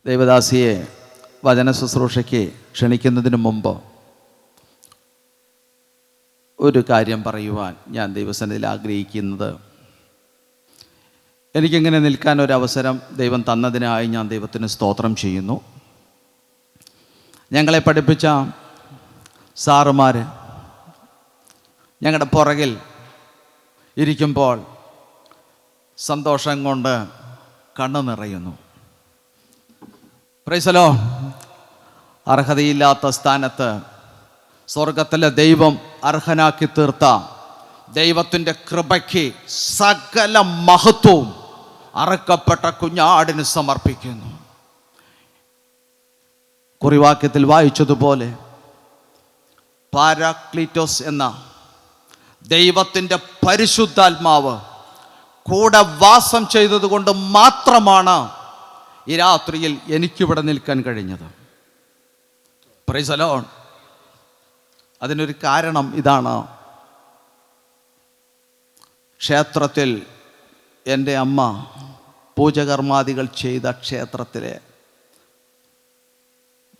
ദൈവദാസിയെ വചന ശുശ്രൂഷയ്ക്ക് ക്ഷണിക്കുന്നതിന് മുമ്പ് ഒരു കാര്യം പറയുവാൻ ഞാൻ ദൈവസന്നിധിയിൽ ആഗ്രഹിക്കുന്നത്, എനിക്കിങ്ങനെ നിൽക്കാൻ ഒരവസരം ദൈവം തന്നതിനായി ഞാൻ ദൈവത്തിന് സ്തോത്രം ചെയ്യുന്നു. ഞങ്ങളെ പഠിപ്പിച്ച സാറുമാർ ഞങ്ങളുടെ പുറകിൽ ഇരിക്കുമ്പോൾ സന്തോഷം കൊണ്ട് കണ്ണു നിറയുന്നു. Price the Lord. അർഹതയില്ലാത്ത സ്ഥാനത്ത് സ്വർഗത്തിലെ ദൈവം അർഹനാക്കി തീർത്ത ദൈവത്തിൻ്റെ കൃപയ്ക്ക് സകല മഹത്വവും അറക്കപ്പെട്ട കുഞ്ഞാടിന് സമർപ്പിക്കുന്നു. കുറിവാക്യത്തിൽ വായിച്ചതുപോലെ പാരാക്ലീറ്റോസ് എന്ന ദൈവത്തിൻ്റെ പരിശുദ്ധാത്മാവ് കൂടെ വാസം ചെയ്തതുകൊണ്ട് മാത്രമാണ് ഈ രാത്രിയിൽ എനിക്കിവിടെ നിൽക്കാൻ കഴിഞ്ഞത്. Price the Lord. അതിനൊരു കാരണം ഇതാണ്. ക്ഷേത്രത്തിൽ എൻ്റെ അമ്മ പൂജകർമാദികൾ ചെയ്ത ക്ഷേത്രത്തിലെ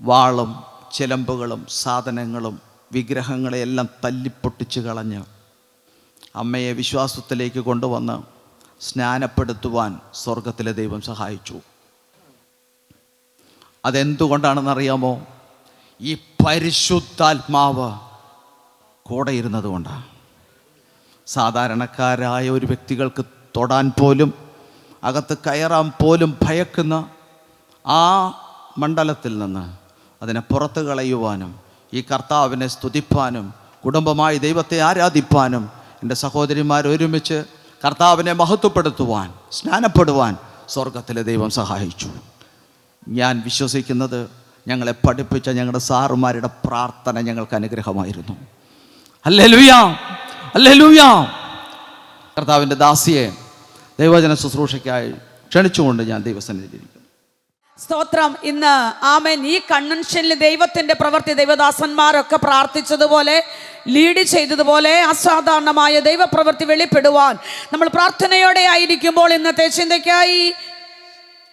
വാളും ചിലമ്പുകളും സാധനങ്ങളും വിഗ്രഹങ്ങളെയെല്ലാം തല്ലിപ്പൊട്ടിച്ച് കളഞ്ഞ് അമ്മയെ വിശ്വാസത്തിലേക്ക് കൊണ്ടുവന്ന് സ്നാനപ്പെടുത്തുവാൻ സ്വർഗത്തിലെ ദൈവം സഹായിച്ചു. അതെന്തുകൊണ്ടാണെന്നറിയാമോ? ഈ പരിശുദ്ധാത്മാവ് കൂടെ ഇരുന്നത് കൊണ്ടാണ്. സാധാരണക്കാരായ ഒരു വ്യക്തികൾക്ക് തൊടാൻ പോലും അകത്ത് കയറാൻ പോലും ഭയക്കുന്ന ആ മണ്ഡലത്തിൽ നിന്ന് അതിനെ പുറത്ത് കളയുവാനും ഈ കർത്താവിനെ സ്തുതിപ്പാനും കുടുംബമായി ദൈവത്തെ ആരാധിപ്പാനും എൻ്റെ സഹോദരിമാർ ഒരുമിച്ച് കർത്താവിനെ മഹത്വപ്പെടുത്തുവാൻ സ്നാനപ്പെടുവാൻ സ്വർഗത്തിലെ ദൈവം സഹായിച്ചു. ഞാൻ വിശ്വസിക്കുന്നത് ഞങ്ങളെ പഠിപ്പിച്ച ഞങ്ങളുടെ സാറുമാരുടെ പ്രാർത്ഥന ഞങ്ങൾക്ക് അനുഗ്രഹമായിരുന്നു. Hallelujah, hallelujah. കർത്താവിൻ്റെ ദാസിയെ ദൈവവചന ശുശ്രൂഷയ്ക്കായി ക്ഷണിച്ചുകൊണ്ട് ഞാൻ ദൈവസന്നിധിയിലിരിക്കുന്നു. സ്തോത്രം. ഇന്ന് ആമേൻ, ഈ കൺവെൻഷനിൽ ദൈവത്തിൻ്റെ പ്രവൃത്തി ദൈവദാസന്മാരൊക്കെ പ്രാർത്ഥിച്ചതുപോലെ ലീഡ് ചെയ്തതുപോലെ അസാധാരണമായ ദൈവപ്രവൃത്തി വെളിപ്പെടുവാൻ നമ്മൾ പ്രാർത്ഥനയോടെ ആയിരിക്കുമ്പോൾ ഇന്നത്തെ ചിന്തയ്ക്കായി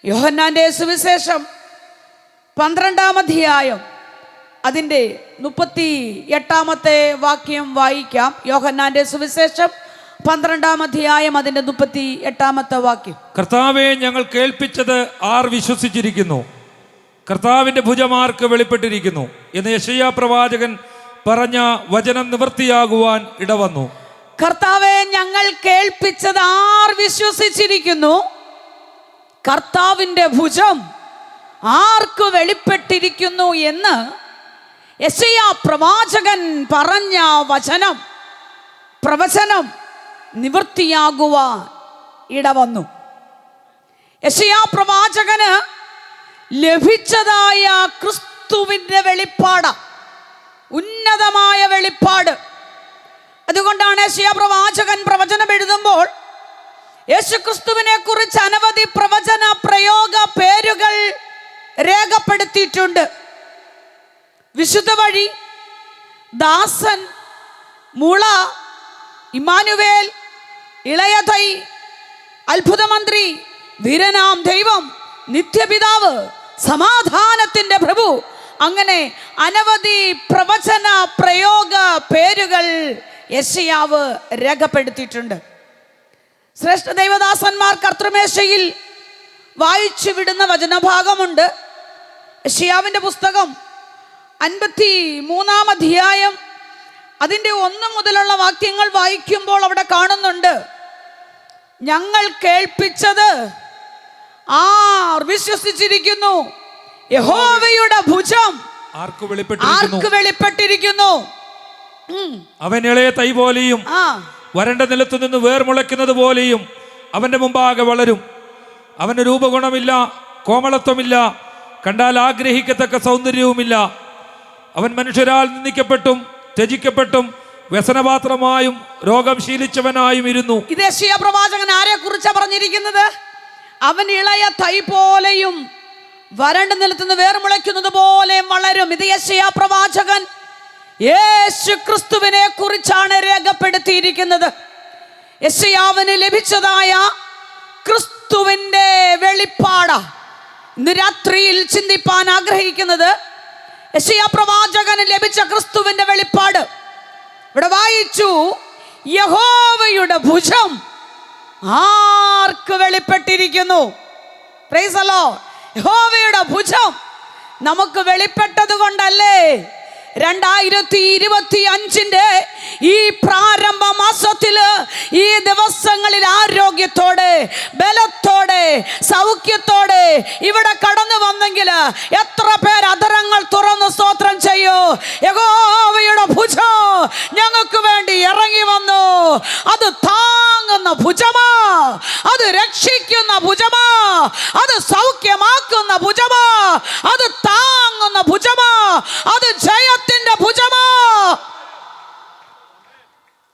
യോഹന്നാൻ്റെ സുവിശേഷം 12-ാം അധ്യായം അതിൻ്റെ 38-ാമത്തെ വാക്യം വായിക്കാം. യോഹന്നാൻ്റെ സുവിശേഷം 12-ാം അധ്യായം അതിൻ്റെ 38-ാമത്തെ വാക്യം. കർത്താവെ, ഞങ്ങൾ കേൾപ്പിച്ചത് ആർ വിശ്വസിച്ചിരിക്കുന്നു? കർത്താവിൻ്റെ ഭുജമാർക്ക് വെളിപ്പെട്ടിരിക്കുന്നു എന്ന് യെശയ്യാ പ്രവാചകൻ പറഞ്ഞ വചനം നിവൃത്തിയാകുവാൻ ഇടവന്നു. കർത്താവെ, ഞങ്ങൾ കേൾപ്പിച്ചത് ആർ വിശ്വസിച്ചിരിക്കുന്നു? കർത്താവിൻ്റെ ഭുജം ആർക്ക് വെളിപ്പെട്ടിരിക്കുന്നു എന്ന് യെശയ്യാ പ്രവാചകൻ പറഞ്ഞ പ്രവചനം നിവൃത്തിയാകുവാൻ ഇടവന്നു. യെശയ്യാ പ്രവാചകന് ലഭിച്ചതായ ക്രിസ്തുവിൻ്റെ വെളിപ്പാട്, ഉന്നതമായ വെളിപ്പാട്. അതുകൊണ്ടാണ് യെശയ്യാ പ്രവാചകൻ പ്രവചനം എഴുതുമ്പോൾ യേശുക്രിസ്തുവിനെ കുറിച്ച് അനവധി പ്രവചന പ്രയോഗ പേരുകൾ രേഖപ്പെടുത്തിയിട്ടുണ്ട്. വിശുദ്ധ വഴി, ദാസൻ, മുള, ഇമ്മാനുവേൽ, ഇളയതൈ, അത്ഭുതമന്ത്രി, വീരനാം ദൈവം, നിത്യപിതാവ്, സമാധാനത്തിൻ്റെ പ്രഭു, അങ്ങനെ അനവധി പ്രവചന പ്രയോഗ പേരുകൾ യെശയ്യാവ് രേഖപ്പെടുത്തിയിട്ടുണ്ട്. ശ്രേഷ്ഠ ദൈവദാസന്മാർ കർത്തൃമേശയിൽ വായിച്ചു വിടുന്ന വചനഭാഗമുണ്ട്. യെശയ്യാവിൻ്റെ പുസ്തകം 53-ാം അധ്യായം അതിൻ്റെ 1 മുതലുള്ള വാക്യങ്ങൾ വായിക്കുമ്പോൾ അവിടെ കാണുന്നുണ്ട്, ഞങ്ങൾ കേൾപ്പിച്ചത് ആർ വിശ്വസിച്ചിരിക്കുന്നു? യഹോവയുടെ ഭുജം ആർക്ക് വെളിപ്പെട്ടിരിക്കുന്നു? അവൻ ഇളയ തൈ പോലെയും വരണ്ട നിലത്തു നിന്ന് വേർമുളയ്ക്കുന്നത് പോലെയും അവന്റെ മുമ്പാകെ വളരും. അവന് രൂപഗുണമില്ല, കോമളത്വമില്ല, കണ്ടാൽ ആഗ്രഹിക്കത്തക്ക സൗന്ദര്യവുമില്ല. അവൻ മനുഷ്യരാൽ നിന്ദിക്കപ്പെട്ടും ത്യജിക്കപ്പെട്ടും വ്യസനപാത്രമായും രോഗം ശീലിച്ചവനായും ഇരുന്നു. ഇത് യെശയ്യാ പ്രവാചകൻ ആരെ കുറിച്ചാണ് പറഞ്ഞിരിക്കുന്നത്? അവൻ ഇളയ തൈ പോലെയും വരണ്ട നിലത്തുനിന്ന് വേർമുളയ്ക്കുന്നത് പോലെയും വളരും. ഇത് യെശയ്യാ പ്രവാചകൻ യേശു ക്രിസ്തുവിനെ കുറിച്ചാണ് രേഖപ്പെടുത്തിയിരിക്കുന്നത്. യെശയ്യാവിന് ലഭിച്ചതായ ക്രിസ്തുവിൻ്റെ വെളിപ്പാട് ഇന്ന് രാത്രിയിൽ ചിന്തിപ്പാൻ ആഗ്രഹിക്കുന്നത് യെശയ്യാ പ്രവാചകന് ലഭിച്ച ക്രിസ്തുവിന്റെ വെളിപ്പാട്. ഇവിടെ വായിച്ചു, യഹോവയുടെ ഭുജം ആർക്ക് വെളിപ്പെട്ടിരിക്കുന്നു? Praise the Lord. യഹോവയുടെ ഭുജം നമുക്ക് വെളിപ്പെട്ടത് കൊണ്ടല്ലേ 2025 ഈ പ്രാരംഭ മാസത്തില് ഈ ദിവസങ്ങളിൽ ആരോഗ്യത്തോടെ, ബലത്തോടെ, സൗഖ്യത്തോടെ ഇവിടെ കടന്നു വന്നെങ്കിൽ എത്ര പേർ അധരങ്ങൾ തുറന്ന് സ്തോത്രം ചെയ്യൂ. യഹോവയുടെ ഭുജം ഞങ്ങൾക്ക് വേണ്ടി ഇറങ്ങി വന്നു. അത് താങ്ങുന്ന ഭുജമാ, അത് രക്ഷിക്കുന്ന ഭുജമാ, അത് സൗഖ്യമാക്കുന്ന ഭുജമാ, അത് താങ്ങുന്ന ഭുജമാ, അത് ജയത്തിന്റെ ഭുജമാ.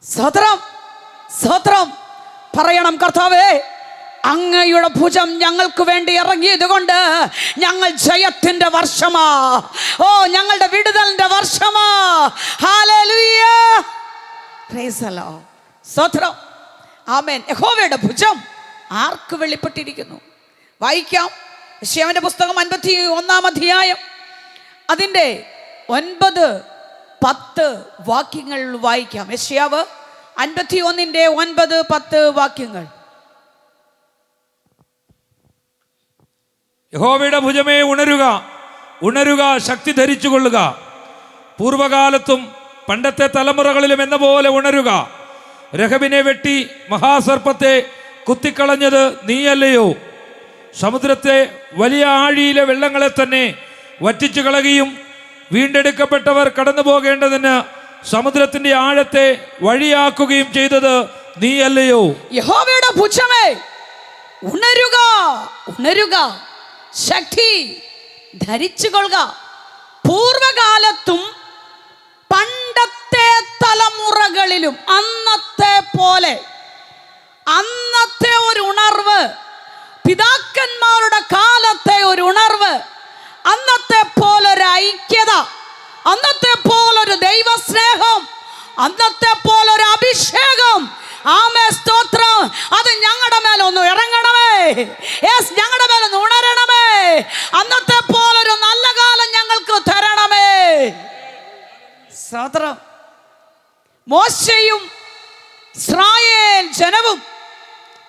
സ്തോത്രം, സ്തോത്രം പറയണം. കർത്താവേ, അങ്ങയുടെ ഭുജം ഞങ്ങൾക്ക് വേണ്ടി ഇറങ്ങിയത് കൊണ്ട് ഞങ്ങൾ ജയത്തിന്റെ വർഷമാ. ഓ, ഞങ്ങളുടെ വിടുതലിന്റെ വർഷമാ. ഹല്ലേലൂയ, പ്രൈസ് ദി ലോർഡ്. സ്തോത്രം, ആമേൻ. യഹോവയുടെ ഭുജം ആർക്ക് വെളിപ്പെട്ടിരിക്കുന്നു? വായിക്കാം. യെശയ്യാവിന്റെ പുസ്തകം 51-ാം അധ്യായം അതിൻ്റെ 9-10 വാക്യങ്ങൾ വായിക്കാം. യെശയ്യാവ് 51-ന്റെ 9-10 വാക്യങ്ങൾ. യഹോവയുടെ ഭുജമേ ഉണരുക, ഉണരുക, ശക്തി ധരിച്ചു കൊള്ളുക. പൂർവകാലത്തും പണ്ടത്തെ തലമുറകളിലും എന്ന പോലെ ഉണരുക. രഹബിനെ വെട്ടി മഹാസർപ്പത്തെ കുത്തിക്കളഞ്ഞത് നീയല്ലയോ? സമുദ്രത്തെ വലിയ ആഴിയിലെ വെള്ളങ്ങളെ തന്നെ വറ്റിച്ചു കളയുകയും വീണ്ടെടുക്കപ്പെട്ടവർ കടന്നു പോകേണ്ടതിന് സമുദ്രത്തിന്റെ ആഴത്തെ വഴിയാക്കുകയും ചെയ്തത് നീയല്ലയോ? യഹോവയുടെ ഭുജമേ ഉണരുക, ഉണരുക, ശക്തി ധരിച്ചു കൊള്ളുക. പൂർവകാലത്തും പണ്ടത്തെ തലമുറകളിലും അന്നത്തെ പോലെ, അന്നത്തെ ഒരു ഉണർവ്, പിതാക്കന്മാരുടെ കാലത്തെ ഒരു ഉണർവ്, അന്നത്തെ പോലൊരു ഐക്യത, അന്നത്തെ പോലൊരു ദൈവസ്നേഹം, അന്നത്തെ പോലൊരു അഭിഷേകം. ആമേ, സ്തോത്രം. അത് ഞങ്ങളുടെ മേലൊന്ന് ഇറങ്ങണമേ. യെസ്, ഞങ്ങളുടെ മേലൊന്ന് ഉണരണമേ. അന്നത്തെ പോലൊരു നല്ല കാലം ഞങ്ങൾക്ക് തരണമേ. സ്തോത്രം. മോശയും ഇസ്രായേൽ ജനവും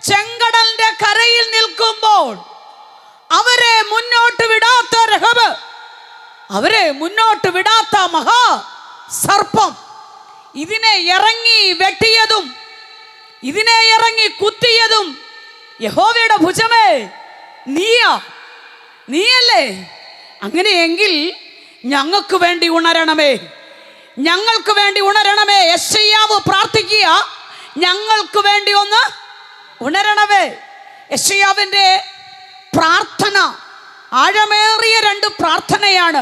ചെങ്കടലിന്റെ കരയിൽ നിൽക്കുമ്പോൾ അവരെ മുന്നോട്ട് വിടാത്ത രഹബ്, അവരെ മുന്നോട്ട് വിടാത്ത മഹാ സർപ്പം, ഇതിനെ ഇറങ്ങി വെട്ടിയതും ഇതിനെ ഇറങ്ങി കുത്തിയതും യഹോവയുടെ ഭുജമേ നീയല്ലേ? അങ്ങനെയെങ്കിൽ ഞങ്ങൾക്ക് വേണ്ടി ഉണരണമേ, ഞങ്ങൾക്ക് വേണ്ടി ഉണരണമേ. യെശയ്യാവ് പ്രാർത്ഥിക്കുക, ഞങ്ങൾക്ക് വേണ്ടി ഒന്ന് ഉണരണമേ. യെശയ്യാവിൻ്റെ പ്രാർത്ഥന ആഴമേറിയ 2 പ്രാർത്ഥനയാണ്.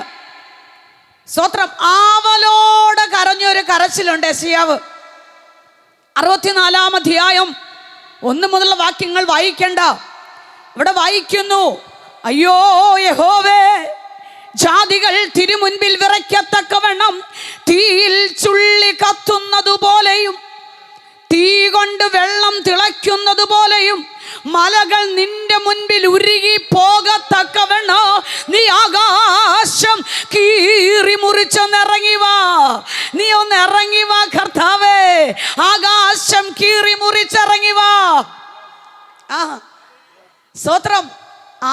സ്തോത്രം. ആവലോടെ കരഞ്ഞൊരു കരച്ചിലുണ്ട് യെശയ്യാവ്. 64-ാം അധ്യായം 1 മുതലുള്ള വാക്യങ്ങൾ വായിക്കണ്ട. ഇവിടെ വായിക്കുന്നു, അയ്യോ യഹോവേ, ജാതികൾ തിരുമുൻപിൽ വിറയ്ക്കത്തക്കവണ്ണം തീയിൽ ചുള്ളി കത്തുന്നതുപോലെയും തീ കൊണ്ട് വെള്ളം തിളയ്ക്കുന്നതുപോലെയും മലകൾ നിന്റെ മുൻപിൽ ഉരുകി പോകത്തക്കവണ്ണം നീ ആകാശം കീറി മുറിച്ചൊന്നിറങ്ങി വാ. നീ ഒന്ന് ഇറങ്ങി വാ കർത്താവേ, ആകാശം കീറി മുറിച്ചിറങ്ങി വാ. സ്തോത്രം.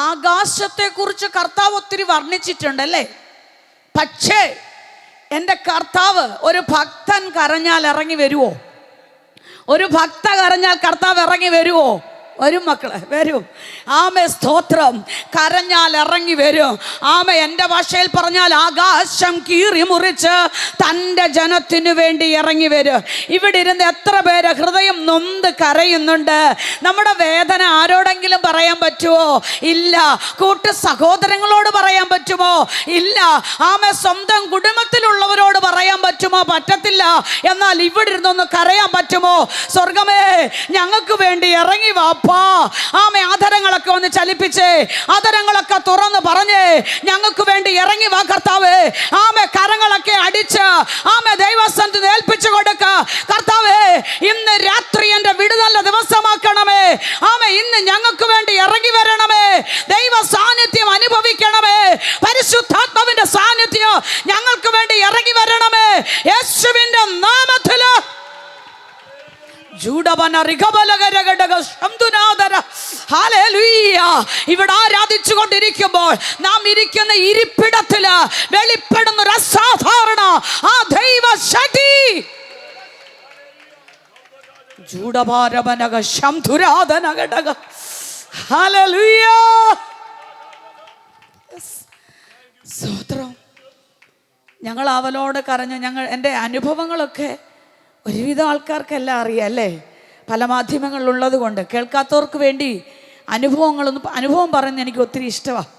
ആകാശത്തെ കുറിച്ച് കർത്താവ് ഒത്തിരി വർണ്ണിച്ചിട്ടുണ്ടല്ലേ. പക്ഷേ എൻ്റെ കർത്താവ്, ഒരു ഭക്തൻ കരഞ്ഞാൽ ഇറങ്ങി വരുവോ? ഒരു ഭക്ത കരഞ്ഞാൽ കർത്താവ് ഇറങ്ങി വരുവോ? വരും മക്കളെ, വരും. ആമേ, സ്തോത്രം. കരഞ്ഞാൽ ഇറങ്ങി വരും. ആമേ, എൻ്റെ ഭാഷയിൽ പറഞ്ഞാൽ ആകാശം കീറി മുറിച്ച് തൻ്റെ ജനത്തിനു വേണ്ടി ഇറങ്ങി വരും. ഇവിടെ ഇരുന്ന് എത്ര പേര് ഹൃദയം നൊന്ത് കരയുന്നുണ്ട്? നമ്മുടെ വേദന ആരോടെങ്കിലും പറയാൻ പറ്റുമോ? ഇല്ല. കൂട്ടു സഹോദരങ്ങളോട് പറയാൻ പറ്റുമോ? ഇല്ല. ആമേ, സ്വന്തം കുടുംബത്തിലുള്ളവരോട് പറയാൻ പറ്റുമോ? പറ്റത്തില്ല. എന്നാൽ ഇവിടെ ഇരുന്നൊന്ന് കരയാൻ പറ്റുമോ? സ്വർഗമേ, ഞങ്ങൾക്ക് വേണ്ടി ഇറങ്ങി വാ. ആമേ, ആദരങ്ങളൊക്കെ ഒന്ന് ചലിപ്പിച്ചേ, ആദരങ്ങളൊക്കെ തുറന്ന് പറഞ്ഞേ, ഞങ്ങൾക്ക് വേണ്ടി ഇറങ്ങി വാ കർത്താവേ. ആമേ, കരങ്ങളൊക്കെ അടിച്ച് ആമേ ദൈവസന്നിധിയിൽ ഏൽപ്പിച്ചു കൊടുക്ക. കർത്താവേ, ഇന്ന് രാത്രി എൻ്റെ വിടുതലിന്റെ ദിവസമാക്കണമേ. ആമേ, ഇന്ന് ഞങ്ങൾക്ക് വേണ്ടി ഇറങ്ങി വരണമേ. ദൈവ സാന്നിധ്യം അനുഭവ ഇവിടെ ആരാധിച്ചു കൊണ്ടിരിക്കുമ്പോൾ നാം ഇരിക്കുന്ന ഇരിപ്പിടത്തില് വെളിപ്പെടുന്ന ഒരു അസാധാരണ ആ ദൈവശക്തി. സ്തോത്രം. ഞങ്ങൾ അവലോട് കരഞ്ഞു. എൻ്റെ അനുഭവങ്ങളൊക്കെ ഒരുവിധം ആൾക്കാർക്കെല്ലാം അറിയാം അല്ലേ, പല മാധ്യമങ്ങളിലുള്ളത് കൊണ്ട്. കേൾക്കാത്തവർക്ക് വേണ്ടി അനുഭവം പറയുന്നത് എനിക്ക് ഒത്തിരി ഇഷ്ടമാണ്.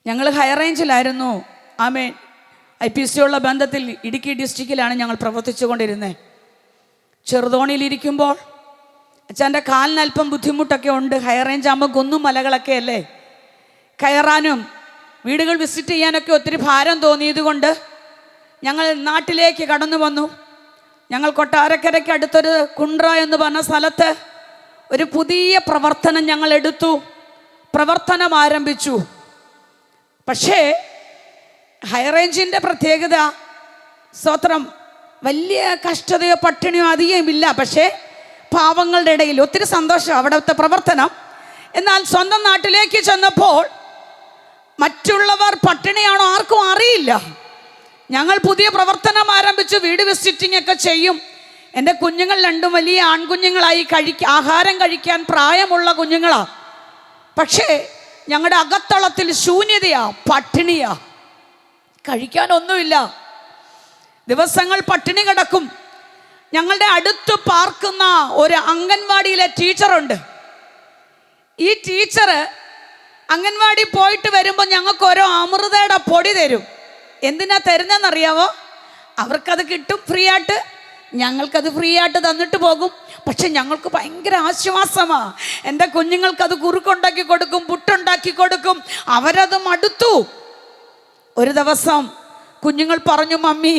ഞങ്ങൾ ഹൈറേഞ്ചിലായിരുന്നു. ആമേൻ. IPC ഉള്ള ബന്ധത്തിൽ ഇടുക്കി ഡിസ്ട്രിക്റ്റിലാണ് ഞങ്ങൾ പ്രവർത്തിച്ചു കൊണ്ടിരുന്നത്. ചെറുതോണിയിലിരിക്കുമ്പോൾ അച്ഛൻ്റെ കാലിന് അല്പം ബുദ്ധിമുട്ടൊക്കെ ഉണ്ട്. ഹൈറേഞ്ച് ആകുമ്പോൾ കുന്നും മലകളൊക്കെ അല്ലേ, കയറാനും വീടുകൾ വിസിറ്റ് ചെയ്യാനൊക്കെ ഒത്തിരി ഭാരം തോന്നിയത് കൊണ്ട് ഞങ്ങൾ നാട്ടിലേക്ക് കടന്നു വന്നു. ഞങ്ങൾ കൊട്ടാരക്കരയ്ക്ക് അടുത്തൊരു കുണ്ട്ര എന്ന് പറഞ്ഞ സ്ഥലത്ത് ഒരു പുതിയ പ്രവർത്തനം ഞങ്ങൾ എടുത്തു, പ്രവർത്തനം ആരംഭിച്ചു. പക്ഷേ ഹൈറേഞ്ചിൻ്റെ പ്രത്യേകത, സ്തോത്രം, വലിയ കഷ്ടതയോ പട്ടിണിയോ അധികം ഇല്ല. പക്ഷേ പാവങ്ങളുടെ ഇടയിൽ ഒത്തിരി സന്തോഷം അവിടുത്തെ പ്രവർത്തനം. എന്നാൽ സ്വന്തം നാട്ടിലേക്ക് ചെന്നപ്പോൾ മറ്റുള്ളവർ പട്ടിണിയാണോ ആർക്കും അറിയില്ല. ഞങ്ങൾ പുതിയ പ്രവർത്തനം ആരംഭിച്ചു, വീട് വിസിറ്റിംഗ് ഒക്കെ ചെയ്യും. എൻ്റെ കുഞ്ഞുങ്ങൾ രണ്ടും വലിയ ആൺകുഞ്ഞുങ്ങളായി, ആഹാരം കഴിക്കാൻ പ്രായമുള്ള കുഞ്ഞുങ്ങളാണ്. പക്ഷേ ഞങ്ങളുടെ അകത്തളത്തിൽ ശൂന്യതയാ, പട്ടിണിയാ, കഴിക്കാനൊന്നുമില്ല. ദിവസങ്ങൾ പട്ടിണി കിടക്കും. ഞങ്ങളുടെ അടുത്ത് പാർക്കുന്ന ഒരു അംഗൻവാടിയിലെ ടീച്ചറുണ്ട്. ഈ ടീച്ചർ അംഗൻവാടി പോയിട്ട് വരുമ്പോൾ ഞങ്ങൾക്ക് ഓരോ അമൃതയുടെ പൊടി തരും. എന്തിനാ തരുന്നതെന്നറിയാമോ? അവർക്കത് കിട്ടും ഫ്രീ ആയിട്ട്, ഞങ്ങൾക്കത് ഫ്രീ ആയിട്ട് തന്നിട്ട് പോകും. പക്ഷെ ഞങ്ങൾക്ക് ഭയങ്കര ആശ്വാസമാണ്. എൻ്റെ കുഞ്ഞുങ്ങൾക്കത് കുറുക്കുണ്ടാക്കി കൊടുക്കും, പുട്ടുണ്ടാക്കി കൊടുക്കും. അവരത് മടുത്തു. ഒരു ദിവസം കുഞ്ഞുങ്ങൾ പറഞ്ഞു, മമ്മി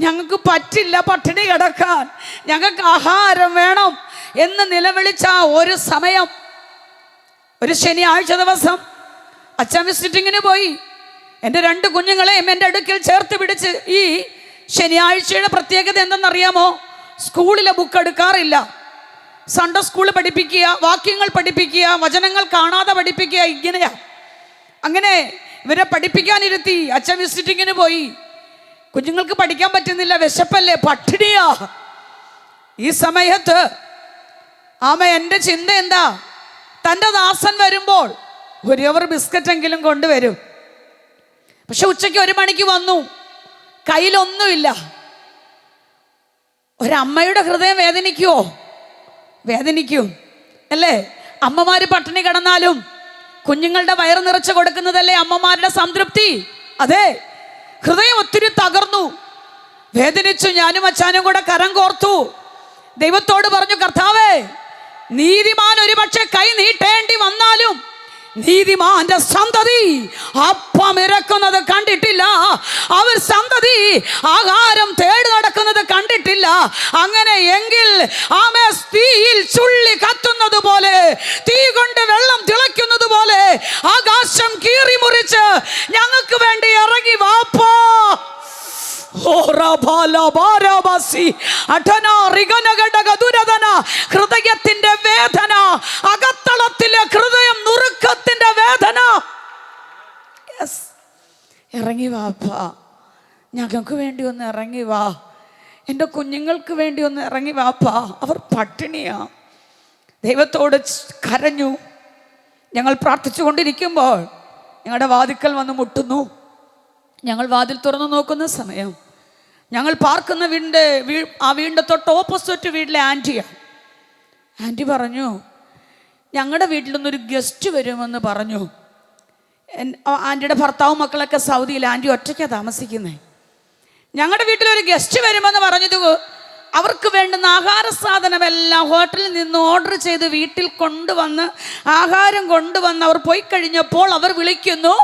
ഞങ്ങൾക്ക് പറ്റില്ല പട്ടിണി കിടക്കാൻ, ഞങ്ങൾക്ക് ആഹാരം വേണം എന്ന് നിലവിളിച്ച ഒരു സമയം, ഒരു ശനിയാഴ്ച ദിവസം അച്ഛൻ വിസിറ്റിങ്ങിന് പോയി. എൻ്റെ രണ്ട് കുഞ്ഞുങ്ങളെയും എൻ്റെ അടുക്കൽ ചേർത്ത് പിടിച്ച്, ഈ ശനിയാഴ്ചയുടെ പ്രത്യേകത എന്തെന്നറിയാമോ? സ്കൂളിലെ ബുക്ക് എടുക്കാറില്ല. സൺഡേ സ്കൂൾ പഠിപ്പിക്കുക, വാക്യങ്ങൾ പഠിപ്പിക്കുക, വചനങ്ങൾ കാണാതെ പഠിപ്പിക്കുക, ഇങ്ങനെയാ. അങ്ങനെ ഇവരെ പഠിപ്പിക്കാനിരുത്തി. അച്ഛൻ വിസിറ്റിങ്ങിന് പോയി. കുഞ്ഞുങ്ങൾക്ക് പഠിക്കാൻ പറ്റുന്നില്ല, വിശപ്പല്ലേ, പട്ടിണിയാ. ഈ സമയത്ത് എൻ്റെ ചിന്ത എന്താ? തൻ്റെ ദാസൻ വരുമ്പോൾ ഒരു അവർ ബിസ്ക്കറ്റെങ്കിലും കൊണ്ടുവരും. പക്ഷെ ഉച്ചയ്ക്ക് 1 മണിക്ക് വന്നു, കയ്യിലൊന്നുമില്ല. ഒരമ്മയുടെ ഹൃദയം വേദനിക്കുവോ? വേദനിക്കും അല്ലേ? അമ്മമാര് പട്ടിണി കിടന്നാലും കുഞ്ഞുങ്ങളുടെ വയറ് നിറച്ച് കൊടുക്കുന്നതല്ലേ അമ്മമാരുടെ സംതൃപ്തി. അതെ, ഹൃദയം ഒത്തിരി തകർന്നു, വേദനിച്ചു. ഞാനും അച്ഛനും കൂടെ കരം കോർത്തു, ദൈവത്തോട് പറഞ്ഞു, കർത്താവേ, നീതിമാൻ ഒരുപക്ഷെ കൈ നീട്ടേണ്ടി വന്നാലും നീതിമാന്റെ സന്തതി അപ്പം ഇറക്കുന്നത് കണ്ടിട്ടില്ല, അവർ സന്തതി ആഹാരം തേടി നടക്കുന്നത് കണ്ടിട്ടില്ല. അങ്ങനെ എങ്കിൽ തീയിൽ ചുള്ളി കത്തുന്നത് പോലെ, തീ കൊണ്ട് വെള്ളം തിളയ്ക്കുന്നത് പോലെ ആകാശം കീറി മുറിച്ച് ഞങ്ങൾക്ക് വേണ്ടി ഇറങ്ങി വാപ്പാ. ഹൃദയത്തിന്റെ വേദന, അകത്തളത്തിലെ ഹൃദയം നുറുക്കത്തിന്റെ വേദന. ഇറങ്ങി വാപ്പാ, ഞങ്ങൾക്ക് വേണ്ടി ഒന്ന് ഇറങ്ങി വാ, എൻ്റെ കുഞ്ഞുങ്ങൾക്ക് വേണ്ടി ഒന്ന് ഇറങ്ങി വാപ്പാ, അവർ പട്ടിണിയാ. ദൈവത്തോട് കരഞ്ഞു. ഞങ്ങൾ പ്രാർത്ഥിച്ചു കൊണ്ടിരിക്കുമ്പോൾ ഞങ്ങളുടെ വാതിക്കൽ വന്ന് മുട്ടുന്നു. ഞങ്ങൾ വാതിൽ തുറന്നു നോക്കുന്ന സമയം ഞങ്ങൾ പാർക്കുന്ന വീടിൻ്റെ തൊട്ട് ഓപ്പോസിറ്റ് വീട്ടിലെ ആൻറ്റിയാണ്. ആൻറ്റി പറഞ്ഞു, ഞങ്ങളുടെ വീട്ടിൽ നിന്നൊരു ഗസ്റ്റ് വരുമെന്ന് പറഞ്ഞു. ആൻറ്റിയുടെ ഭർത്താവും മക്കളൊക്കെ സൗദിയിൽ, ആൻറ്റി ഒറ്റയ്ക്കാണ് താമസിക്കുന്നത്. ഞങ്ങളുടെ വീട്ടിലൊരു ഗസ്റ്റ് വരുമെന്ന് പറഞ്ഞത് അവർക്ക് വേണ്ടുന്ന ആഹാര സാധനമെല്ലാം ഹോട്ടലിൽ നിന്ന് ഓർഡർ ചെയ്ത് വീട്ടിൽ കൊണ്ടുവന്ന് ആഹാരം കൊണ്ടുവന്ന് അവർ പോയി കഴിഞ്ഞപ്പോൾ അവർ വിളിക്കുന്നു,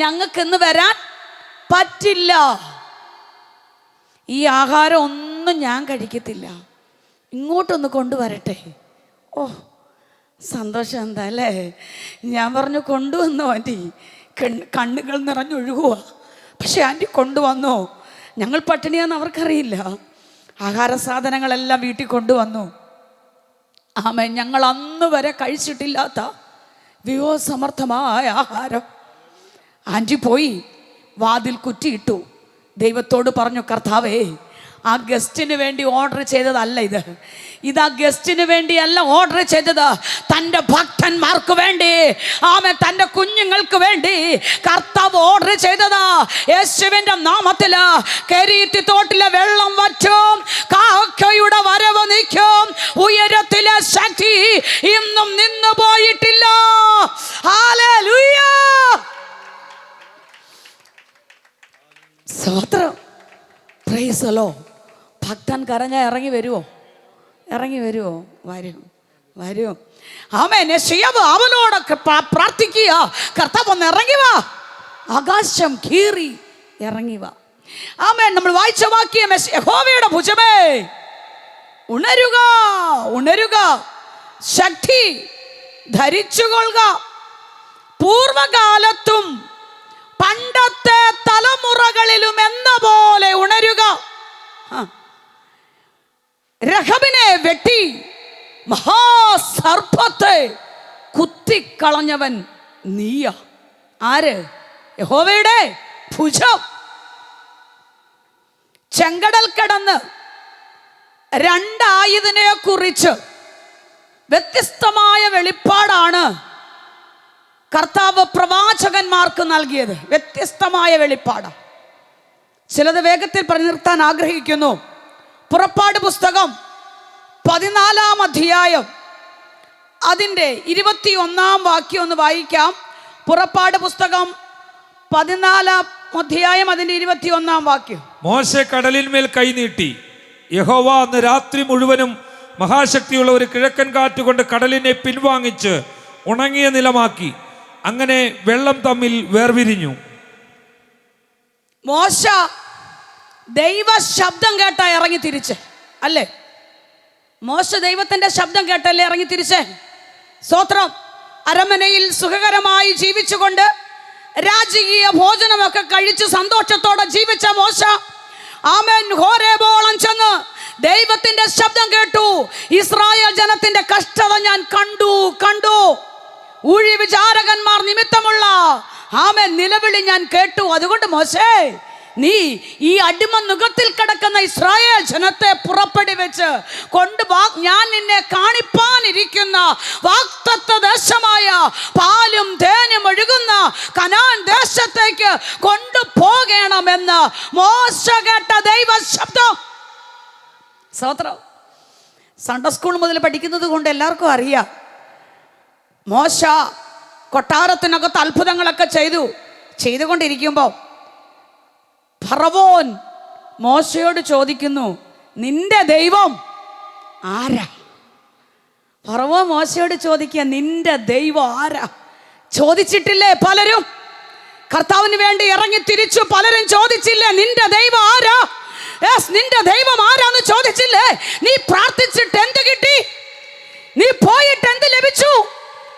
ഞങ്ങൾക്കിന്ന് വരാൻ പറ്റില്ല, ഈ ആഹാരം ഒന്നും ഞാൻ കഴിക്കത്തില്ല, ഇങ്ങോട്ടൊന്ന് കൊണ്ടുവരട്ടെ. ഓ, സന്തോഷം എന്താ അല്ലേ? ഞാൻ പറഞ്ഞു, കൊണ്ടുവന്നോ ആൻറ്റി. കണ്ണുകൾ നിറഞ്ഞൊഴുകുക. പക്ഷെ ആൻറ്റി കൊണ്ടുവന്നോ? ഞങ്ങൾ പട്ടിണിയാന്ന് അവർക്കറിയില്ല. ആഹാര സാധനങ്ങളെല്ലാം വീട്ടിൽ കൊണ്ടുവന്നു. ആമേൻ. ഞങ്ങൾ അന്ന് വരെ കഴിച്ചിട്ടില്ലാത്ത വിഭവസമർത്ഥമായ ആഹാരം. ആൻറ്റി പോയി വാതിൽ കുറ്റിയിട്ടു. ദൈവത്തോട് പറഞ്ഞു, കർത്താവേ, ആ ഗസ്റ്റിന് വേണ്ടി ഓർഡർ ചെയ്തതല്ല ഇത് ആ ഗസ്റ്റിന് വേണ്ടിയല്ല ഓർഡർ ചെയ്തത്, തൻ്റെ ഭക്തന്മാർക്ക് വേണ്ടി, ആമേൻ, തൻ്റെ കുഞ്ഞുങ്ങൾക്ക് വേണ്ടി കർത്താവ് ഓർഡർ ചെയ്തതാ. യേശുവിൻ്റെ നാമത്തിൽ കെരീത്തി തോട്ടിലെ വെള്ളം വറ്റും, കാക്കയുടെ വരവ് നിൽക്കും, ഉയരത്തിലെ ശക്തി ഇന്നും നിന്നു പോയിട്ടില്ല. ഹല്ലേലൂയ. സ്തോത്രം. Price the Lord. ഭക്തൻ കരഞ്ഞാൽ ഇറങ്ങി വരുമോ? ഇറങ്ങി വരുമോ? വരും. ആമേൻ. യെശയ്യാവ് അവനോട് പ്രാർത്ഥിക്കുക, കർത്താവ് ഒന്ന് ഇറങ്ങി വാ, ആകാശം കീറി ഇറങ്ങി വാ. ആമേൻ. നമ്മൾ വായിച്ച വാക്യം, യഹോവയുടെ ഭുജമേ ഉണരുക, ഉണരുക, ശക്തി ധരിച്ചുകൊള്ളുക, പൂർവകാലത്തും പണ്ടത്തെ തലമുറകളിലും എന്ന പോലെ ഉണരുക. രഹബിനെ വെട്ടി മഹാസർപ്പത്തെ കുത്തിക്കളഞ്ഞവൻ നീയ. ആര്? യഹോവയുടെ ഭുജം. ചെങ്കടൽ കടന്ന് രണ്ടായതിനെ കുറിച്ച് വ്യത്യസ്തമായ വെളിപ്പാടാണ് കർത്താവ് പ്രവാചകന്മാർക്ക് നൽകിയത്. വ്യത്യസ്തമായ വെളിപ്പാടാണ്. ചിലത് വേഗത്തിൽ പറഞ്ഞു നിർത്താൻ ആഗ്രഹിക്കുന്നു. പുറപ്പാട് പുസ്തകം 14-ാം അധ്യായം അതിൻ്റെ 21-ാം വാക്യം ഒന്ന് വായിക്കാം. പുറപ്പാട് പുസ്തകം 14-ാം അധ്യായം അതിൻ്റെ 21-ാം വാക്യം. മോശെ കടലിന്മേൽ കൈനീട്ടി, യഹോവ അന്ന് രാത്രി മുഴുവനും മഹാശക്തിയുള്ള ഒരു കിഴക്കൻ കാറ്റുകൊണ്ട് കടലിനെ പിൻവാങ്ങിച്ച് ഉണങ്ങിയ നിലമാക്കി. അങ്ങനെ വെള്ളം തമ്മിൽ വേർപിരിഞ്ഞു. മോശ ദൈവ ശബ്ദം കേട്ടാ ഇറങ്ങി തിരിച്ച്, അല്ലേ? മോശ ദൈവത്തിന്റെ ശബ്ദം കേട്ടല്ലേ ഇറങ്ങി തിരിച്ച്. സ്തോത്രം. അരമനയിൽ സുഖകരമായി ജീവിച്ചുകൊണ്ട് രാജകീയ ഭോജനമൊക്കെ കഴിച്ച് സന്തോഷത്തോടെ ജീവിച്ച മോശ, ആമേൻ, ഹോരേബോളം ചെന്ന് ദൈവത്തിന്റെ ശബ്ദം കേട്ടു. ഇസ്രായേൽ ജനത്തിന്റെ കഷ്ടത ഞാൻ കണ്ടു. ഊഴി വിചാരകന്മാർ നിമിത്തമുള്ള ആമേൻ നിലവിളി ഞാൻ കേട്ടു. അതുകൊണ്ട് മോശേ, നീ ഈ അടിമ നുഖത്തിൽ കിടക്കുന്ന ഇസ്രായേൽ ജനത്തെ പുറപ്പെടി വെച്ച് ഞാൻ നിന്നെ കാണിപ്പാനിരിക്കുന്ന വാഗ്ദത്ത ദേശമായ പാലും തേനും ഒഴുകുന്ന കനാൻ ദേശത്തേക്ക് കൊണ്ടുപോകണമെന്ന് മോശ കേട്ട ദൈവ ശബ്ദം. സ്തോത്രം. സൺഡേ സ്കൂൾ മുതൽ പഠിക്കുന്നത് കൊണ്ട് എല്ലാവർക്കും അറിയാം. മോശ കൊട്ടാരത്തിനകത്ത് അത്ഭുതങ്ങളൊക്കെ ചെയ്തുകൊണ്ടിരിക്കുമ്പോൾ ഫറവോൻ മോശയോട് ചോദിക്കുന്നു, നിന്റെ ദൈവം ആരാ? ഫറവോൻ മോശയോട് ചോദിക്കുക, നിന്റെ ദൈവം ആരാ? ചോദിച്ചിട്ടില്ലേ പലരും? കർത്താവിന് വേണ്ടി ഇറങ്ങി തിരിച്ചു പലരും ചോദിച്ചില്ലേ, നിന്റെ ദൈവം ആരാ? നിന്റെ ദൈവം ആരാന്ന് ചോദിച്ചില്ലേ? നീ പ്രാർത്ഥിച്ചിട്ട് എന്ത് കിട്ടി? നീ പോയിട്ട് എന്ത് ലഭിച്ചു?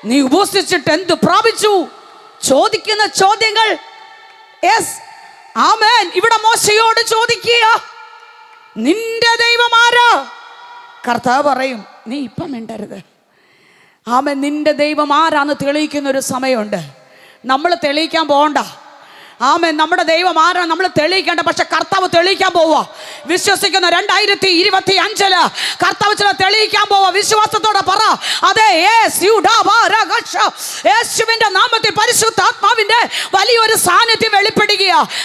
നീ ഉപസിച്ചിട്ട് എന്ത് പ്രാപിച്ചു? ചോദിക്കുന്ന ചോദ്യങ്ങൾ. ആമേൻ. ഇവിടെ മോശയോട് ചോദിക്കുക, നിന്റെ ദൈവം ആരാ? കർത്താവ് പറയും, നീ ഇപ്പം മിണ്ടരുത്. ആമേൻ. നിന്റെ ദൈവം ആരാന്ന് തെളിയിക്കുന്ന ഒരു സമയമുണ്ട്. നമ്മൾ തെളിയിക്കാൻ പോകണ്ട. ആമേൻ. നമ്മുടെ ദൈവം ആരാ നമ്മൾ തെളിയിക്കേണ്ട, പക്ഷെ കർത്താവ് തെളിയിക്കാൻ പോവുക. വിശ്വസിക്കുന്ന 2025 കർത്താവ് ചില തെളിയിക്കാൻ പോവുക. വിശ്വാസത്തോടെ പറ, അതെ, യേശുവിന്റെ നാമത്തിൽ പരിശുദ്ധാത്മാവിന്റെ വലിയൊരു സാന്നിധ്യം വെളിപ്പെടുക.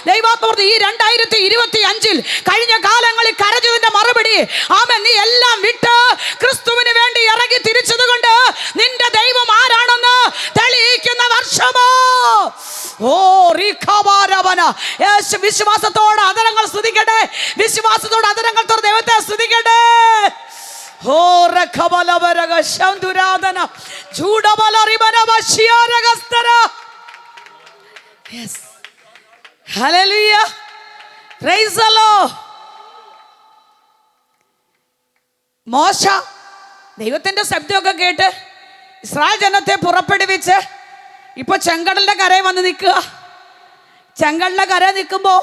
ദൈവാത്മാവ് ഈ 2025 കഴിഞ്ഞ കാലങ്ങളിൽ കരഞ്ഞതിന്റെ മറുപടി, ആമേൻ, നീ എല്ലാം വിട്ട് ക്രിസ്തുവിന് വേണ്ടി ഇറങ്ങി തിരിച്ചത് കൊണ്ട് നിന്റെ ദൈവം ആരാണെന്ന് തെളിയിക്കുന്ന വർഷമോ. വിശ്വാസത്തോടെ അതരങ്ങൾ സ്തുതിക്കട്ടെ. വിശ്വാസത്തോടെ അതരങ്ങൾ ദൈവത്തെ സ്തുതിക്കട്ടെ. മോശ ദൈവത്തിന്റെ ശബ്ദമൊക്കെ കേട്ട് ഇസ്രായേൽ ജനത്തെ പുറപ്പെടുവിച്ച് ഇപ്പൊ ചെങ്കടലിന്റെ കരയിൽ വന്ന് നിൽക്കുക. ചെങ്കടലിന്റെ കരയിൽ നിൽക്കുമ്പോൾ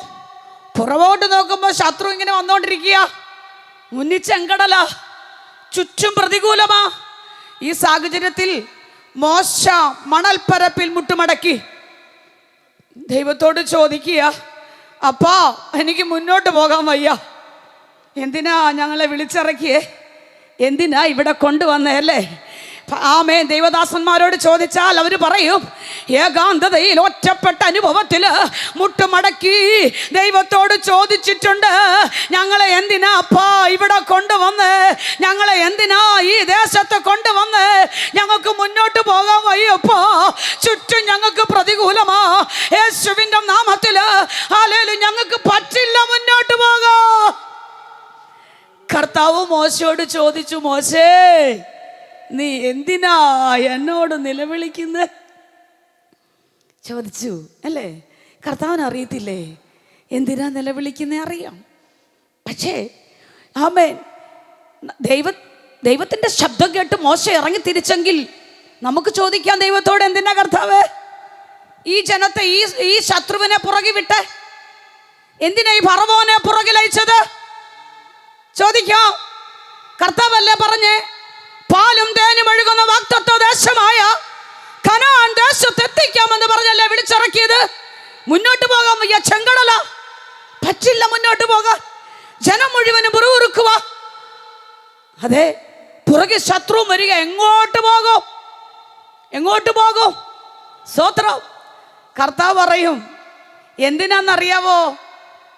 പുറകോട്ട് നോക്കുമ്പോൾ ശത്രു ഇങ്ങനെ വന്നുകൊണ്ടിരിക്കുക. മുന്നിൽ ചെങ്കടല, ചുറ്റും പ്രതികൂലമാ. ഈ സാഹചര്യത്തിൽ മോശ മണൽപ്പരപ്പിൽ മുട്ടുമടക്കി ദൈവത്തോട് ചോദിക്കുക, അപ്പാ എനിക്ക് മുന്നോട്ട് പോകാൻ വയ്യ, എന്തിനാ ഞങ്ങളെ വിളിച്ചിറക്കിയേ, എന്തിനാ ഇവിടെ കൊണ്ടുവന്നേ അല്ലേ? ആമേൻ. ദൈവദാസന്മാരോട് ചോദിച്ചാൽ അവർ പറയും, ഏകാന്തതയിൽ ഒറ്റപ്പെട്ട അനുഭവത്തിൽ മുട്ടുമടക്കി ദൈവത്തോട് ചോദിച്ചിട്ടുണ്ട്, ഞങ്ങളെ എന്തിനാ അപ്പാ ഇവിടെ കൊണ്ടുവന്ന്, ഞങ്ങളെ എന്തിനാ ഈ ദേശത്ത് കൊണ്ടുവന്ന്, ഞങ്ങൾക്ക് മുന്നോട്ട് പോകാൻ വയ്യപ്പോ, ചുറ്റും ഞങ്ങൾക്ക് പ്രതികൂലമാ, യേശുവിൻ്റെ നാമത്തിൽ ഹല്ലേലൂയ ഞങ്ങൾക്ക് പറ്റില്ല മുന്നോട്ട് പോകാൻ. കർത്താവ് മോശയോട് ചോദിച്ചു, മോശേ നീ എന്തിനാ എന്നോട് നിലവിളിക്കുന്നത് ചോദിച്ചു അല്ലേ? കർത്താവിന് അറിയത്തില്ലേ എന്തിനാ നിലവിളിക്കുന്നേ? അറിയാം. പക്ഷേ ആമേൻ, ദൈവത്തിൻ്റെ ശബ്ദം കേട്ട് മോശ ഇറങ്ങി തിരിച്ചെങ്കിൽ നമുക്ക് ചോദിക്കാം ദൈവത്തോട്, എന്തിനാ കർത്താവ് ഈ ജനത്തെ ഈ ശത്രുവിനെ പുറകെ വിട്ട്, എന്തിനാ ഈ ഫറവോനെ പുറകിലയച്ചത് ചോദിക്കാം. കർത്താവല്ലേ പറഞ്ഞേ, പാലും തേനും ഒഴുകുന്ന വാഗ്ദത്ത ദേശമായ കനാൻ ദേശത്ത് എത്തിക്കാമെന്ന് പറഞ്ഞല്ലേ വിളിച്ചിറക്കിയത്? മുന്നോട്ട് പോകാൻ വയ്യ, ചെങ്കടല, പറ്റില്ല മുന്നോട്ട് പോകാൻ, ജനം മുഴുവനും പുറകുറുക്കുക. അതെ, പുറകെ ശത്രു വരിക, എങ്ങോട്ട് പോകും, എങ്ങോട്ട് പോകും? സ്തോത്രം. കർത്താവ് പറയും, എന്തിനാന്നറിയാവോ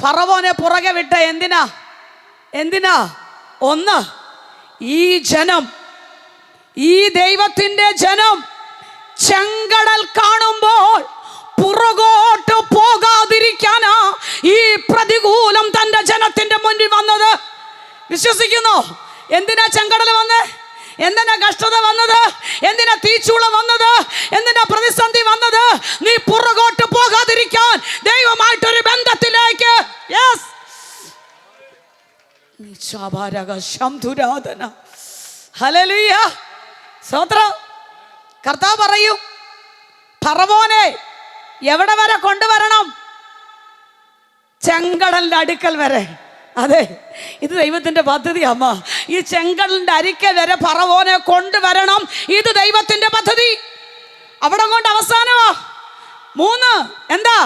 ഫറവോനെ പുറകെ വിട്ട? എന്തിനാ? ഒന്ന്, ഈ ജനം, ഈ ദൈവത്തിന്റെ ജനം ചെങ്കടൽ കാണുമ്പോൾ പുറകോട്ട് പോകാതിരിക്കാനാ ഈ പ്രതികൂലം തന്റെ ജനത്തിന്റെ മുന്നിൽ വന്നത്. വിശ്വസിക്കുന്നു? എന്തിനാ ചെങ്കടൽ വന്നേ? എന്തിനാ കഷ്ടത വന്നത്? എന്തിനാ തീച്ചൂളം വന്നത്? എന്തിനാ പ്രതിസന്ധി വന്നത്? നീ പുറകോട്ട് പോകാതിരിക്കാൻ ദൈവമായിട്ടൊരു ബന്ധത്തിലേക്ക്. യെസ്, ഹല്ലേലൂയ, സ്തോത്രം. കർത്താവ് പറയും, ഫറവോനെ എവിടെ വരെ കൊണ്ടുവരണം? ചെങ്കടലിന്റെ അടുക്കൽ വരെ. അതെ, ഇത് ദൈവത്തിന്റെ പദ്ധതി അമ്മ. ഈ ചെങ്കടലിന്റെ അരിക്കൽ വരെ ഫറവോനെ കൊണ്ടുവരണം. ഇത് ദൈവത്തിന്റെ പദ്ധതി. അവിടെ കൊണ്ട് അവസാനമാ. 3, എന്താ?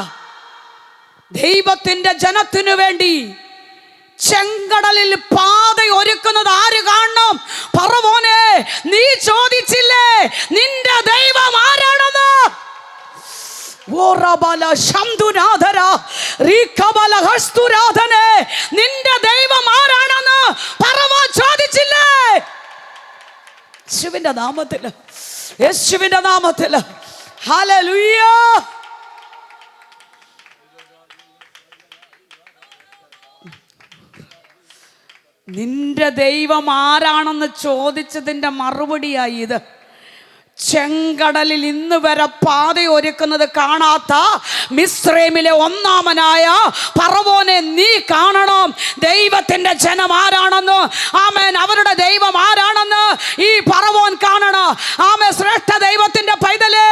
ദൈവത്തിന്റെ ജനത്തിനു വേണ്ടി ചെങ്കടലിൽ പാത ഒരുക്കുന്നത് ആര് കാണണം? ഫറവോനെ നീ ചോദിച്ചില്ലേ നിന്റെ ദൈവം ആരാണെന്ന്? നിന്റെ ദൈവം ആരാണെന്ന് ഫറവോൻ ചോദിച്ചില്ലേ? യേശുവിന്റെ നാമത്തിൽ, യേശുവിന്റെ നാമത്തിൽ ഹല്ലേലൂയ. നിന്റെ ദൈവം ആരാണെന്ന് ചോദിച്ചതിൻ്റെ മറുപടിയായി ഇത്. ചെങ്കടലിൽ ഇന്ന് വരെ പാത ഒരുക്കുന്നത് കാണാത്ത മിസ്രൈമിലെ ഒന്നാമനായ ഫറവോനെ നീ കാണണം. ദൈവത്തിന്റെ ജനം ആരാണെന്ന്, ആമേൻ, അവരുടെ ദൈവം ആരാണെന്ന് ഈ ഫറവോൻ കാണണം. ആമേൻ. ശ്രേഷ്ഠ ദൈവത്തിന്റെ പൈതലേ,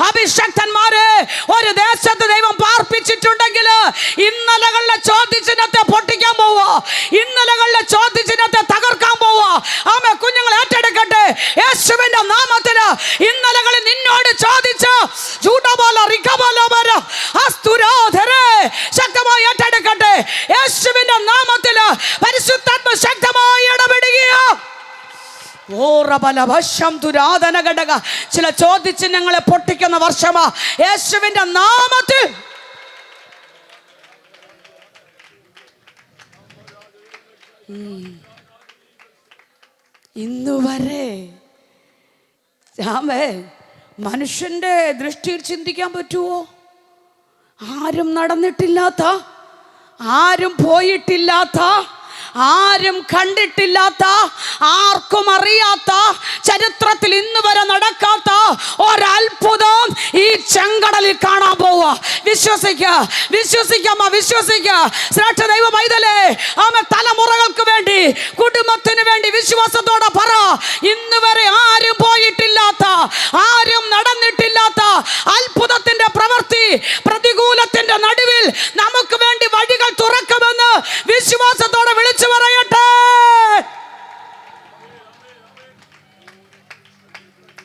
അഭിഷക്തന്മാരെ, ഒരു ദേശത്ത് ദൈവം പാർപ്പിച്ചിട്ടുണ്ടെങ്കിൽ ഇന്നലകളിലെ ചോദ്യചിഹ്നത്തെ പൊട്ടിക്കാൻ പോവാ, ഇന്നലകളിലെ ചോദ്യചിഹ്നത്തെ തകർക്കാൻ പോവാ. ആമേൻ. കുഞ്ഞുങ്ങൾ ഏറ്റെടുക്കട്ടെ യേശുവിന്റെ നാമത്തില്. ഇന്നലകളിൽ നിന്നോട് ചോദിച്ച ശക്തമായി ഏറ്റെടുക്കട്ടെ യേശുവിന്റെ നാമത്തില്. പരിശുദ്ധാത്മ ശക്തമായി ഇടപെടുകയോ. ചില ചോദ്യചിഹ്നങ്ങളെ പൊട്ടിക്കുന്ന വർഷമാ യേശുവിന്റെ നാമത്തിൽ. ഇന്നുവരെ മനുഷ്യന്റെ ദൃഷ്ടിയിൽ ചിന്തിക്കാൻ പറ്റുമോ? ആരും നടന്നിട്ടില്ലാത്ത, ആരും പോയിട്ടില്ലാത്ത, ആരും കണ്ടിട്ടില്ലാത്ത, ആർക്കും അറിയാത്ത, ചരിത്രത്തിൽ ഇന്ന് വരെ നടക്കാത്ത ഒരത്ഭുതം ഈ ചെങ്കടലിൽ കാണാൻ പോവുക. വിശ്വസിക്കാമ ശ്രേഷ്ഠ ദൈവ പൈതലേ, തലമുറകൾക്ക് വേണ്ടി, കുടുംബത്തിന് വേണ്ടി വിശ്വാസത്തോടെ പറ. ഇന്ന് വരെ ആരും പോയിട്ടില്ലാത്ത, ആരും നടന്നിട്ടില്ലാത്ത അത്ഭുതത്തിന്റെ പ്രവൃത്തി പ്രതികൂലത്തിന്റെ നടുവിൽ നമുക്ക് വേണ്ടി വഴികൾ തുറക്കുമെന്ന് വിശ്വാസത്തോടെ വിളിച്ചു പറയട്ടെ.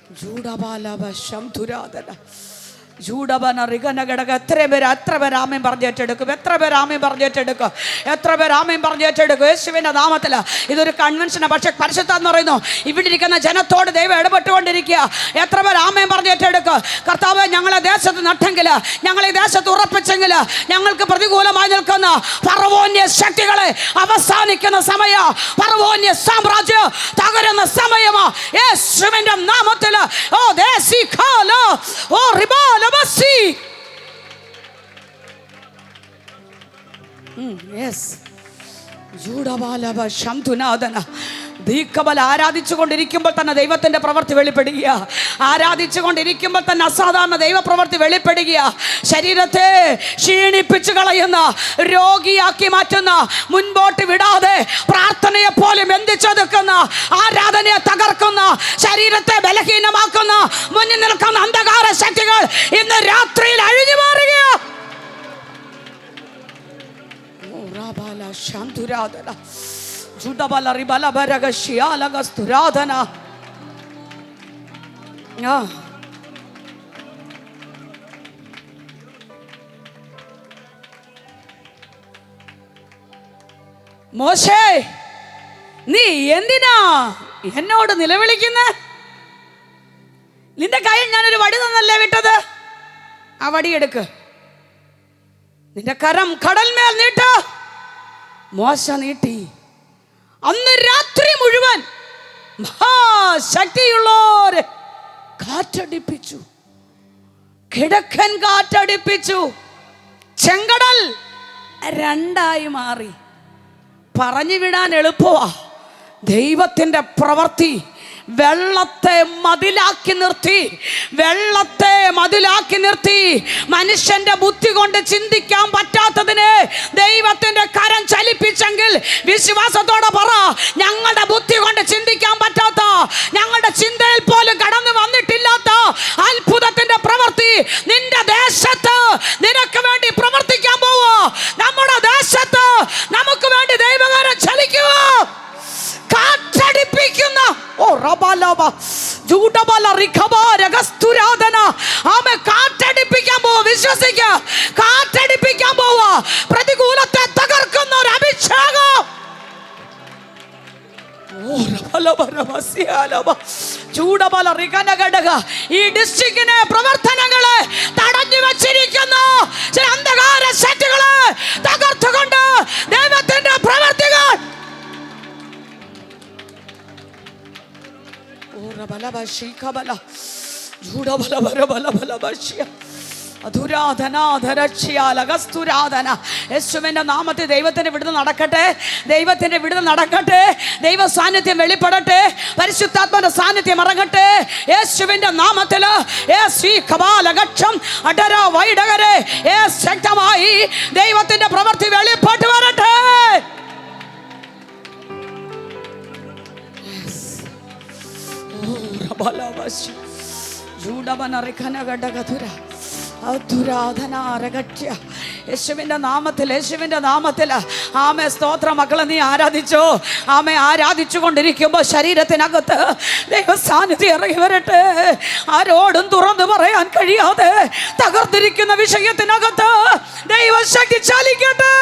ജൂഡബാലബ ശംധുരാധന ജൂഡബന റിഗന ഘടക. എത്ര പേര് ആമേൻ പറഞ്ഞേറ്റെടുക്കും? എത്ര പേര് ആമേൻ പറഞ്ഞേറ്റെടുക്കും? എത്ര പേര് ആമേൻ പറഞ്ഞേറ്റെടുക്കും? യേശുവിൻ്റെ നാമത്തിൽ. ഇതൊരു കൺവെൻഷനാണ്, പക്ഷെ പരിശുദ്ധാത്മ പറയുന്നു ഇവിടെ ഇരിക്കുന്ന ജനത്തോട് ദൈവം ഇടപെട്ടുകൊണ്ടിരിക്കുക. എത്ര പേര് ആമേൻ പറഞ്ഞേറ്റെടുക്കും? കർത്താവ് ഞങ്ങളെ ദേശത്ത് നട്ടെങ്കിൽ, ഞങ്ങളെ ദേശത്ത് ഉറപ്പിച്ചെങ്കിൽ, ഞങ്ങൾക്ക് പ്രതികൂലമായി നിൽക്കുന്ന ഫറവോന്യ ശക്തികളെ അവസാനിക്കുന്ന സമയം, ഫറവോന്യ സാമ്രാജ്യം തകരുന്ന സമയമാ യേശുവിൻ്റെ നാമത്തിൽ. ഓ ദേശി ഖാലോ ഓ റിബാല ബസി. യെസ് ജൂഡബാലബ ശംധുനാദന. ദീക്കബൽ ആരാധിച്ചു കൊണ്ടിരിക്കുമ്പോൾ തന്നെ ദൈവത്തിൻ്റെ പ്രവൃത്തി വെളിപ്പെടുക. ആരാധിച്ചു കൊണ്ടിരിക്കുമ്പോൾ തന്നെ അസാധാരണ ദൈവപ്രവൃത്തി വെളിപ്പെടുക. ശരീരത്തെ ക്ഷീണിപ്പിച്ചു കളയുന്ന, രോഗിയാക്കി മാറ്റുന്ന, മുൻപോട്ട് വിടാതെ പ്രാർത്ഥനയെ പോലെ ബന്ധിച്ചൊതുക്കുന്ന, ആരാധനയെ തകർക്കുന്ന, ശരീരത്തെ ബലഹീനമാക്കുന്ന, മുന്നിൽ നിൽക്കുന്ന അന്ധകാര ശക്തികൾ ഇന്ന് രാത്രിയിൽ അഴിഞ്ഞു മാറുക. ശാന്തുരാധന ജുഡബല റിബല ബരഗ ശിയാലഗ സ്തുരാധന. മോശേ, നീ എന്തിനാ എന്നോട് നിലവിളിക്കുന്നത്? നിന്റെ കയ്യിൽ ഞാനൊരു വടി തന്നല്ലേ വിട്ടത്? ആ വടിയെടുക്ക്. നിന്റെ കരം കടൽമേൽ നീട്ട്. മോശ നീട്ടി. അന്ന് രാത്രി മുഴുവൻ മഹാശക്തിയുള്ളോര് കാറ്റടിപ്പിച്ചു, കിഴക്കൻ കാറ്റടിപ്പിച്ചു. ചെങ്കടൽ രണ്ടായി മാറി. പറഞ്ഞു വിടാൻ എളുപ്പമാ. ദൈവത്തിൻ്റെ പ്രവൃത്തി വെള്ളത്തെ മതിലാക്കി നിർത്തി. വെള്ളത്തെ മതിലാക്കി നിർത്തി. മനുഷ്യന്റെ ബുദ്ധി കൊണ്ട് ചിന്തിക്കാൻ പറ്റാത്തതിനെ ദൈവത്തിന്റെ കരം ചലിപ്പിച്ചെങ്കിൽ വിശ്വാസത്തോടെ പറ, ഞങ്ങളുടെ ബുദ്ധി കൊണ്ട് ചിന്തിക്കാൻ പറ്റാത്ത, ഞങ്ങളുടെ ചിന്തയിൽ പോലും കടന്നു വന്നിട്ടില്ലാത്ത അത്ഭുതത്തിന്റെ പ്രവൃത്തി നിന്റെ ദേശത്ത് നിനക്ക് വേണ്ടി പ്രവർത്തിക്കാൻ പോവോ. നമ്മുടെ ദേശത്ത് നമുക്ക് വേണ്ടി ദൈവകരം ചലിക്കുക. കാറ്റടിപ്പിക്കുന്ന ഓ റബാലബ ജൂഡബല റിഖബാര ഗസ്തുരാധന. ആമേ കാറ്റടിപ്പിക്കാൻ പോവാ. വിശ്വസിക്കുക, കാറ്റടിപ്പിക്കാൻ പോവാ. പ്രതികൂലത്തെ തകർക്കുന്ന ഒരു അഭിഷേകം. ഓ റബലബ റബസിയാലബ ജൂഡബല റിഖന ഘടക. ഈ ഡിസ്ട്രിക്റ്റിനെ പ്രവർത്തനങ്ങളെ തടഞ്ഞു വെച്ചിരിക്കുന്നു ചില അന്ധകാര ശക്തികളെ തകർത്തുകൊണ്ട് ദൈവത്തിന്റെ പ്രവർത്തികൾ യേശുവിന്റെ നാമത്തിൽ ദൈവത്തിന്റെ വിടുതൽ നടക്കട്ടെ. ദൈവത്തിന്റെ വിടുതൽ നടക്കട്ടെ. ദൈവ സാന്നിധ്യം വെളിപ്പെടട്ടെ. പരിശുദ്ധാത്മാവിന്റെ സാന്നിധ്യം ഇറങ്ങട്ടെ. യേശുവിന്റെ നാമത്തിൽ ശക്തമായി ദൈവത്തിന്റെ പ്രവൃത്തി വെളിപ്പെട്ട് വരട്ടെ. യേശുവിന്റെ നാമത്തിൽ, യേശുവിന്റെ നാമത്തിൽ ആമേ സ്തോത്ര. മക്കളെ നീ ആരാധിച്ചോ? ആമേ ആരാധിച്ചു കൊണ്ടിരിക്കുമ്പോൾ ശരീരത്തിനകത്ത് ദൈവ സാന്നിധ്യം ഇറങ്ങി വരട്ടെ. ആരോടും തുറന്നു പറയാൻ കഴിയാതെ തകർത്തിരിക്കുന്ന വിഷയത്തിനകത്ത് ദൈവശക്തി ചലിക്കട്ടെ.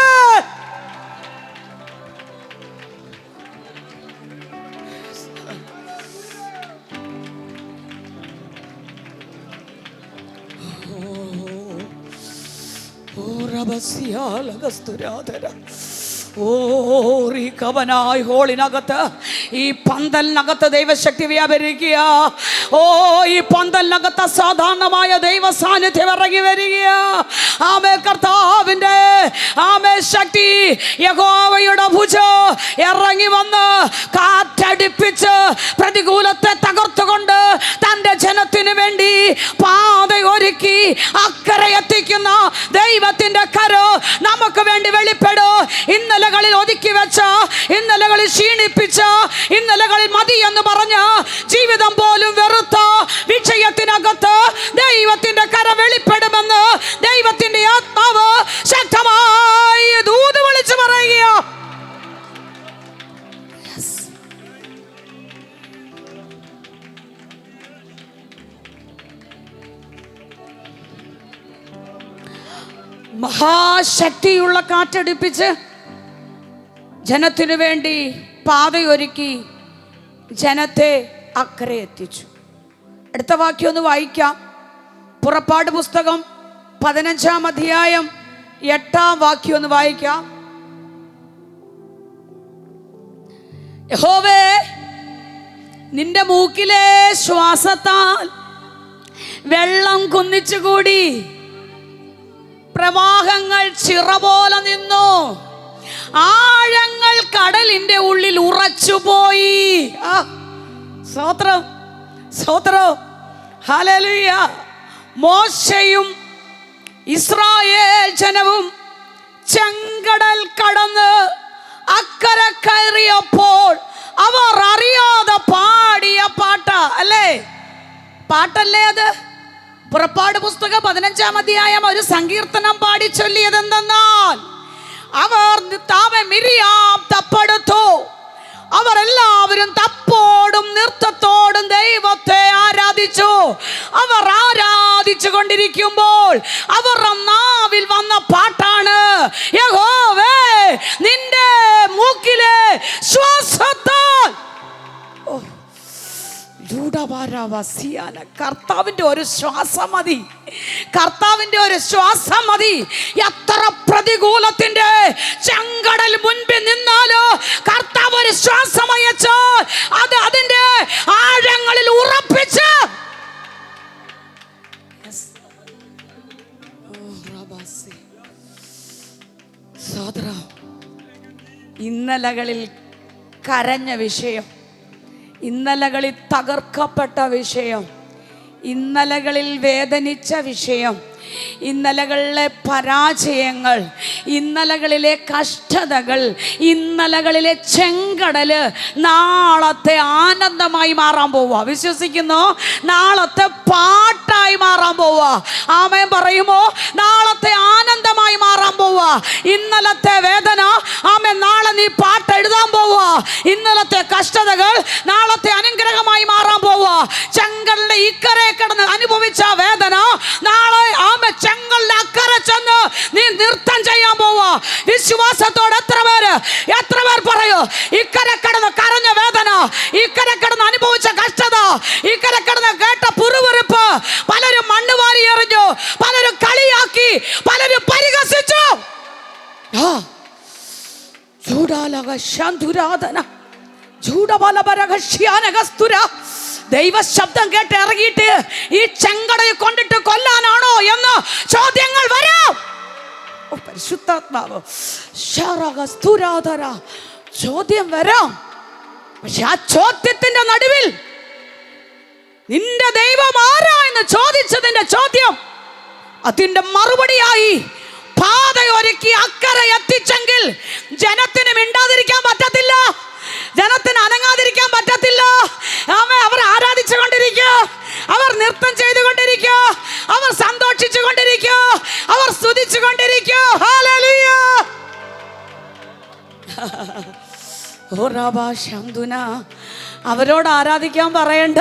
ഹോളിനകത്ത്, ഈ പന്തലിനകത്ത് ദൈവശക്തി വ്യാപരിക്കുക. ഓ ഈ പന്തലിനകത്ത് അസാധാരണമായ ദൈവ സാന്നിധ്യം ഇറങ്ങി വരിക. ആമേ കർത്താവിന്റെ ആമേ ശക്തി, യഹോവയുടെ ഭുജം ഇറങ്ങി വന്ന് കാറ്റടിപ്പിച്ച് പ്രതികൂലത്തെ തകർത്തുകൊണ്ട് തന്റെ ജനത്തിനു വേണ്ടി പാത ഒരുക്കി അക്കരെ എത്തിക്കുന്ന ദൈവത്തിന്റെ കരം നമുക്ക് വേണ്ടി വെളിപ്പെടും. ഇന്നലകളിൽ ഒതുക്കി വെച്ച, ഇന്നലകളിൽ ക്ഷീണിപ്പിച്ച, ഇന്നലകളിൽ മതി എന്ന് പറഞ്ഞ ജീവിതം പോലും വെറുത്ത വിഷയത്തിനകത്ത് ദൈവത്തിന്റെ കരം വെളിപ്പെടുമെന്ന് ദൈവത്തിന്റെ ആത്മാവ് ശക്തമായി ദൂത് വിളിച്ചു പറയുക. മഹാശക്തിയുള്ള കാറ്റടിപ്പിച്ച് ജനത്തിനു വേണ്ടി പാതയൊരുക്കി ജനത്തെ അക്കരെ എത്തിച്ചു. അടുത്ത വാക്യം ഒന്ന് വായിക്കാം. പുറപ്പാട് പുസ്തകം 15-ാം അധ്യായം 8-ാം വാക്യം ഒന്ന് വായിക്കാം. യഹോവേ, നിന്റെ മൂക്കിലെ ശ്വാസത്താൽ വെള്ളം കുന്നിച്ചുകൂടി, പ്രവാഹങ്ങൾ ചിറ പോലെ നിന്നു, ആഴങ്ങൾ കടലിന്റെ ഉള്ളിൽ ഉറച്ചുപോയി. സ്തോത്രം, സ്തോത്രം, ഹല്ലേലൂയ. മോശയും ഇസ്രായേൽ ജനവും ചെങ്കടൽ കടന്ന് അക്കരെ കയറിയപ്പോൾ അവർ അറിയാതെ പാടിയ പാട്ട് അല്ലേ? പാട്ടല്ലേ അത്? പുറപ്പാട് പുസ്തകം 15-ാം അധ്യായം ഒരു സങ്കീർത്തനം പാടി ചൊല്ലിയത് എന്തെന്നാൽ, അവർ മിരിയാം തപ്പെടുത്തു, അവർ എല്ലാവരും തപ്പോടും നൃത്തത്തോടും ദൈവത്തെ ആരാധിച്ചു. അവർ ആരാധിച്ചു കൊണ്ടിരിക്കുമ്പോൾ അവരുടെ നാവിൽ വന്ന പാട്ടാണ്, യഹോവേ, നിന്റെ മൂക്കിലെ ശ്വാസത്താൽ. കർത്താവിന്റെ ഒരു ശ്വാസം മതി, കർത്താവിന്റെ ഒരു ശ്വാസം മതി. എത്ര പ്രതികൂലത്തിന്റെ ചെങ്കടൽ മുൻപിൽ നിന്നാലോ കർത്താവ് ഒരു ശ്വാസം അയച്ചോ അത് അതിന്റെ ആഴങ്ങളിൽ ഉറപ്പിച്ച് ഇന്നലകളിൽ കരഞ്ഞ വിഷയം, ഇന്നലകളിൽ തകർക്കപ്പെട്ട വിഷയം, ഇന്നലകളിൽ വേദനിച്ച വിഷയം, ഇന്നലകളിലെ പരാജയങ്ങൾ, ഇന്നലകളിലെ കഷ്ടതകൾ, ഇന്നലകളിലെ ചെങ്കടല് നാളത്തെ ആനന്ദമായി മാറാൻ പോവുക. വിശ്വസിക്കുന്നു? നാളത്തെ പാട്ടായി മാറാൻ പോവുക. ആമേൻ പറയുമോ? നാളത്തെ ആനന്ദമായി മാറാൻ പോവുക. ഇന്നലത്തെ വേദന ആമേൻ നാളെ നീ പാട്ട് എഴുതാൻ പോവുക. ഇന്നലത്തെ കഷ്ടതകൾ നാളത്തെ അനുഗ്രഹമായി മാറാൻ പോവുക. ചെങ്കടലിന്റെ ഇക്കരെ കിടന്ന് അനുഭവിച്ച വേദന നാളെ ചെങ്കടലിന്റെ അക്കരെ ചെന്ന് നീ നൃത്തം ചെയ്യാൻ പോവാ. വിശ്വാസത്തോടെ എത്ര പേർ പറയൂ, ഇക്കരെ കിടന്ന് കരഞ്ഞ വേദന, ഇക്കരെ കിടന്ന് അനുഭവിച്ച കഷ്ടത, ഇക്കരെ കിടന്ന് കേട്ട പുറുപുറുപ്പ്, പലരും മണ്ണുവാരി എറിഞ്ഞു, പലരും കളിയാക്കി, പലരും പരിഹസിച്ചു. ദൈവ ശബ്ദം കേട്ട് ഇറങ്ങിയിട്ട് ഈ ചെങ്കടയെ കൊണ്ടിട്ട് കൊല്ലാനാണോ എന്ന് ചോദ്യങ്ങൾ വരാം. പരിശുദ്ധാത്മാവ് ചോദ്യം വരാം. പക്ഷെ ആ ചോദ്യത്തിന്റെ നടുവിൽ നിന്റെ ദൈവം ആരാ എന്ന് ചോദിച്ചതിന്റെ ചോദ്യം, അതിന്റെ മറുപടിയായി പാതയൊരുക്കി അക്കരെ എത്തിച്ചെങ്കിൽ ജനത്തിന് മിണ്ടാതിരിക്കാൻ പറ്റത്തില്ല, ജനത്തിന് അനങ്ങാതിരിക്കാൻ പറ്റത്തില്ല. അവർ ആരാധിച്ചു കൊണ്ടിരിക്കുക, അവർ നൃത്തം ചെയ്തുകൊണ്ടിരിക്കുക, അവർ സന്തോഷിച്ചു കൊണ്ടിരിക്കുക, അവർ സ്തുതിച്ചു കൊണ്ടിരിക്കുക. ഹല്ലേലൂയ. അവരോട് ആരാധിക്കാൻ പറയണ്ട,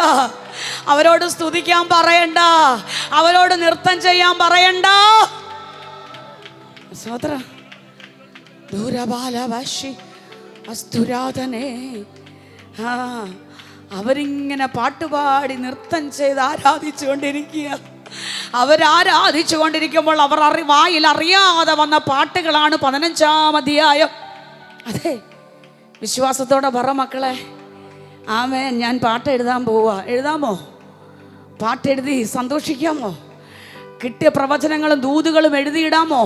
അവരോട് സ്തുതിക്കാൻ പറയണ്ട, അവരോട് നൃത്തം ചെയ്യാൻ പറയണ്ട. സോദര ദൂരബാലവാശി അസ്തുരാധനേ, അവരിങ്ങനെ പാട്ടുപാടി നൃത്തം ചെയ്ത് ആരാധിച്ചു കൊണ്ടിരിക്കുക. അവരാരാധിച്ചു കൊണ്ടിരിക്കുമ്പോൾ അവർ വായിൽ അറിയാതെ വന്ന പാട്ടുകളാണ് 15-ാം അധ്യായം. അതെ, വിശ്വാസത്തോടെ പറ മക്കളെ, ആമേൻ. ഞാൻ പാട്ട് എഴുതാൻ പോവാ. എഴുതാമോ? പാട്ടെഴുതി സന്തോഷിക്കാമോ? കിട്ടിയ പ്രവചനങ്ങളും ദൂതുകളും എഴുതിയിടാമോ?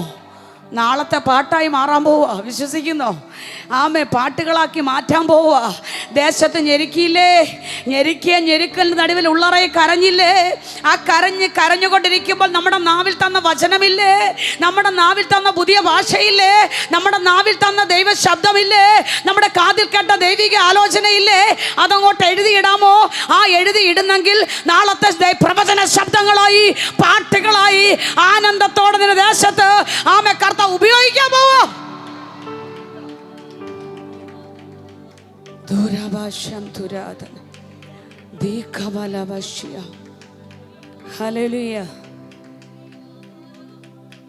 നാളത്തെ പാട്ടായി മാറാൻ പോവുക. വിശ്വസിക്കുന്നോ? ആമേ, പാട്ടുകളാക്കി മാറ്റാൻ പോവുക. ദേശത്ത് ഞെരുക്കിയില്ലേ? ഞെരുക്കലിന് നടുവിൽ ഉള്ളറയെ കരഞ്ഞില്ലേ? ആ കരഞ്ഞുകൊണ്ടിരിക്കുമ്പോൾ നമ്മുടെ നാവിൽ തന്ന വചനമില്ലേ? നമ്മുടെ നാവിൽ തന്ന പുതിയ ഭാഷയില്ലേ? നമ്മുടെ നാവിൽ തന്ന ദൈവ ശബ്ദമില്ലേ? നമ്മുടെ കാതിൽ കേട്ട ദൈവിക ആലോചനയില്ലേ? അതങ്ങോട്ട് എഴുതിയിടാമോ? ആ എഴുതിയിടുന്നെങ്കിൽ നാളത്തെ പ്രവചന ശബ്ദങ്ങളായി, പാട്ടുകളായി ആനന്ദത്തോടെ നിന്റെ ദേശത്ത് ആമേ കർത്താവ് ഉപയോഗിക്കാൻ പോവോ? ഹല്ലേലൂയ.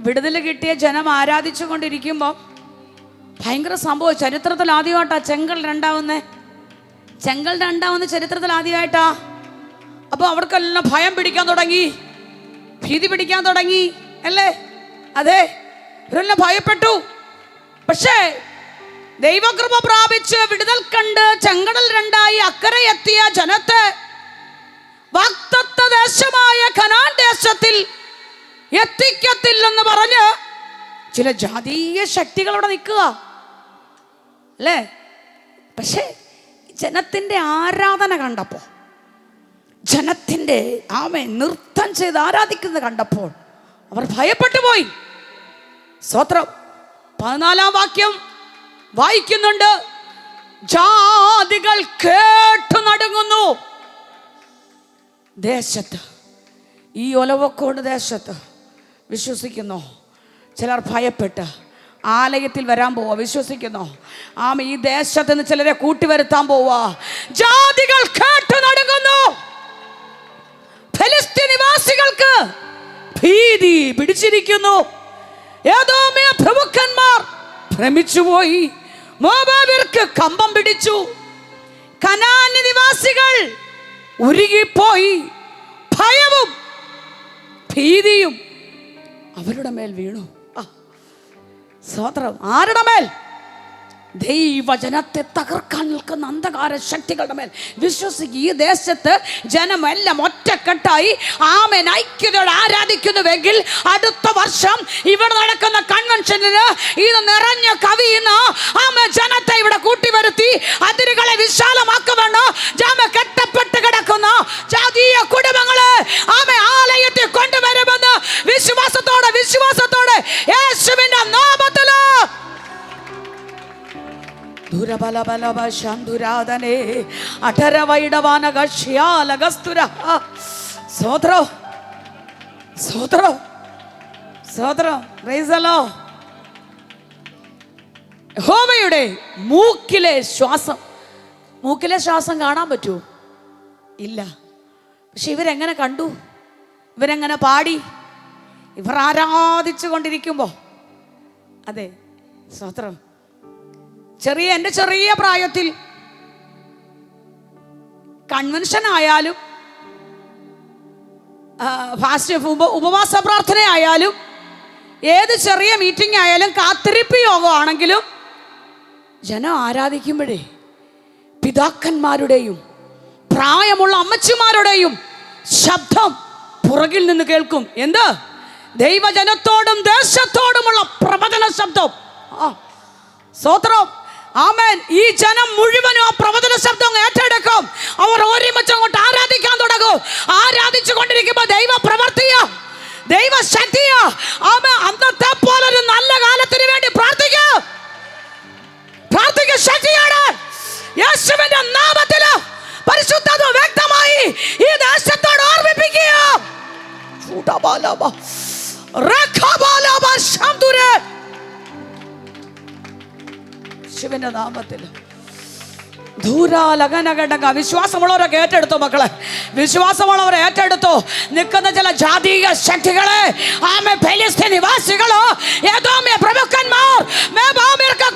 വിടുതൽ കിട്ടിയ ജനം ആരാധിച്ചു കൊണ്ടിരിക്കുമ്പോൾ ഭയങ്കര സംഭവം. ചരിത്രത്തിൽ ആദ്യമായിട്ടാ ചെങ്കൽ രണ്ടാവുന്നേ. ചെങ്കൽ രണ്ടാവുന്ന ചരിത്രത്തിൽ ആദ്യമായിട്ടാ. അപ്പോൾ അവർക്കെല്ലാം ഭയം പിടിക്കാൻ തുടങ്ങി, ഭീതി പിടിക്കാൻ തുടങ്ങി അല്ലേ? അതെ, ഇവരെല്ലാം ഭയപ്പെട്ടു. പക്ഷേ ദൈവകൃപ പ്രാപിച്ച് വിടുതൽ കണ്ട് ചെങ്കടൽ രണ്ടായി അക്കരെ എത്തിയ ജനത്തെ വാഗ്ദത്ത ദേശമായ കനാൻ ദേശത്തിൽ എത്തിക്കത്തില്ലെന്ന് പറഞ്ഞ് ചില ജാതീയ ശക്തികൾ അവിടെ നിൽക്കുക അല്ലേ? പക്ഷേ ജനത്തിൻ്റെ ആരാധന കണ്ടപ്പോൾ, ജനത്തിൻ്റെ നൃത്തം ചെയ്ത് ആരാധിക്കുന്നത് കണ്ടപ്പോൾ അവർ ഭയപ്പെട്ടു പോയി. സ്തോത്രം. 14-ാം വാക്യം വായിക്കുന്നുണ്ട്. ജാതികൾ കേട്ടു നടുങ്ങുന്നു. ദേശത്ത്, ഈ ഒലവക്കോട് ദേശത്ത് വിശ്വസിക്കുന്നു ചിലർ ഭയപ്പെട്ട് ആലയത്തിൽ വരാൻ പോവാ. വിശ്വസിക്കുന്നു ഈ ദേശത്ത് നിന്ന് ചിലരെ കൂട്ടിവരുത്താൻ പോവാ. ജാതികൾ കേട്ടു നടുങ്ങുന്നു. ഫെലിസ്ത്യ നിവാസികൾക്ക് ഭീതി പിടിച്ചിരിക്കുന്നു. ഏദോമ്യ പ്രഭുക്കന്മാർ ഭ്രമിച്ചുപോയി. മോവാബ്യർക്ക് കമ്പം പിടിച്ചു. കനാൻ നിവാസികൾ ഉരുകിപ്പോയി. ഭയവും ഭീതിയും അവരുടെ മേൽ വീണു. സ്തോത്രം. ആരുടെ മേൽ? ദൈവജനത്തെ തകർക്കാൻ നിൽക്കുന്ന അന്ധകാര ശക്തികളുടെ മേൽ. വിശ്വസിക്കുക, ഈ ദേശത്ത് ജനമെല്ലാം ഒറ്റക്കെട്ടായി ഐക്യതയോടെ ആരാധിക്കുന്നുവെങ്കിൽ അടുത്ത വർഷം ഇവിടെ നടക്കുന്ന കൺവെൻഷനിന് ഇത് നിറഞ്ഞ കവിയുന്ന ജനത്തെ ഇവിടെ കൂട്ടിവരുത്തി അതിരുകളെ വിശാലമാക്കുമെന്ന് കെട്ടപ്പെട്ട് കിടക്കുന്ന ജാതീയ കുടുംബങ്ങളെ ആലയത്തിൽ കൊണ്ടുവരുമെന്ന് വിശ്വാസത്തോടെ യേശുവിന്റെ നാമത്തിൽ യഹോവയുടെ മൂക്കിലെ ശ്വാസം കാണാൻ പറ്റുമോ? ഇല്ല. പക്ഷെ ഇവരെങ്ങനെ കണ്ടു? ഇവരെങ്ങനെ പാടി? ഇവർ ആരാധിച്ചു കൊണ്ടിരിക്കുമ്പോ, അതെ സ്തോത്രം, എൻ്റെ ചെറിയ പ്രായത്തിൽ കൺവെൻഷൻ ആയാലും ഉപവാസ പ്രാർത്ഥന ആയാലും ഏത് ചെറിയ മീറ്റിംഗ് ആയാലും കാത്തിരിപ്പ് യോഗമാണെങ്കിലും ജനം ആരാധിക്കുമ്പോഴേ പിതാക്കന്മാരുടെയും പ്രായമുള്ള അമ്മച്ചിമാരുടെയും ശബ്ദം പുറകിൽ നിന്ന് കേൾക്കും. എന്ത്? ദൈവജനത്തോടും ദേശത്തോടുമുള്ള പ്രവചന ശബ്ദം. സ്തോത്രം. ആമേൻ. ഈ ജനം മുഴുവനും ആ പ്രവചന ശബ്ദം ഏറ്റെടുക്കും. അവർ ഒരുമിച്ച് അങ്ങോട്ട് ആരാധിക്കാൻ തുടങ്ങും. ആരാധിച്ചു കൊണ്ടിരിക്കുമ്പോൾ ദൈവ പ്രവർത്തിയ, ദൈവ ശക്തിയ, അന്നത്തെ പോലൊരു നല്ല കാലത്തിന് വേണ്ടി പ്രാർത്ഥിക്കുക. ശക്തിയാണ് യേശുവിന്റെ നാമത്തിൽ പരിശുദ്ധാത്മ വ്യക്തമായി ഈ ദേശത്തോട് ഓർമ്മിപ്പിക്കുക. യേശുവിന്റെ നാമത്തിൽ വിശ്വാസമുള്ളവരൊക്കെ ഏറ്റെടുത്തു മക്കളെ, വിശ്വാസമുള്ളവരെ ഏറ്റെടുത്തു. നിൽക്കുന്ന ചില ജാതീയ ശക്തികളെ, ഫെലിസ്ത്യ നിവാസികളോ, ഏദോമ്യ പ്രഭുക്കന്മാർ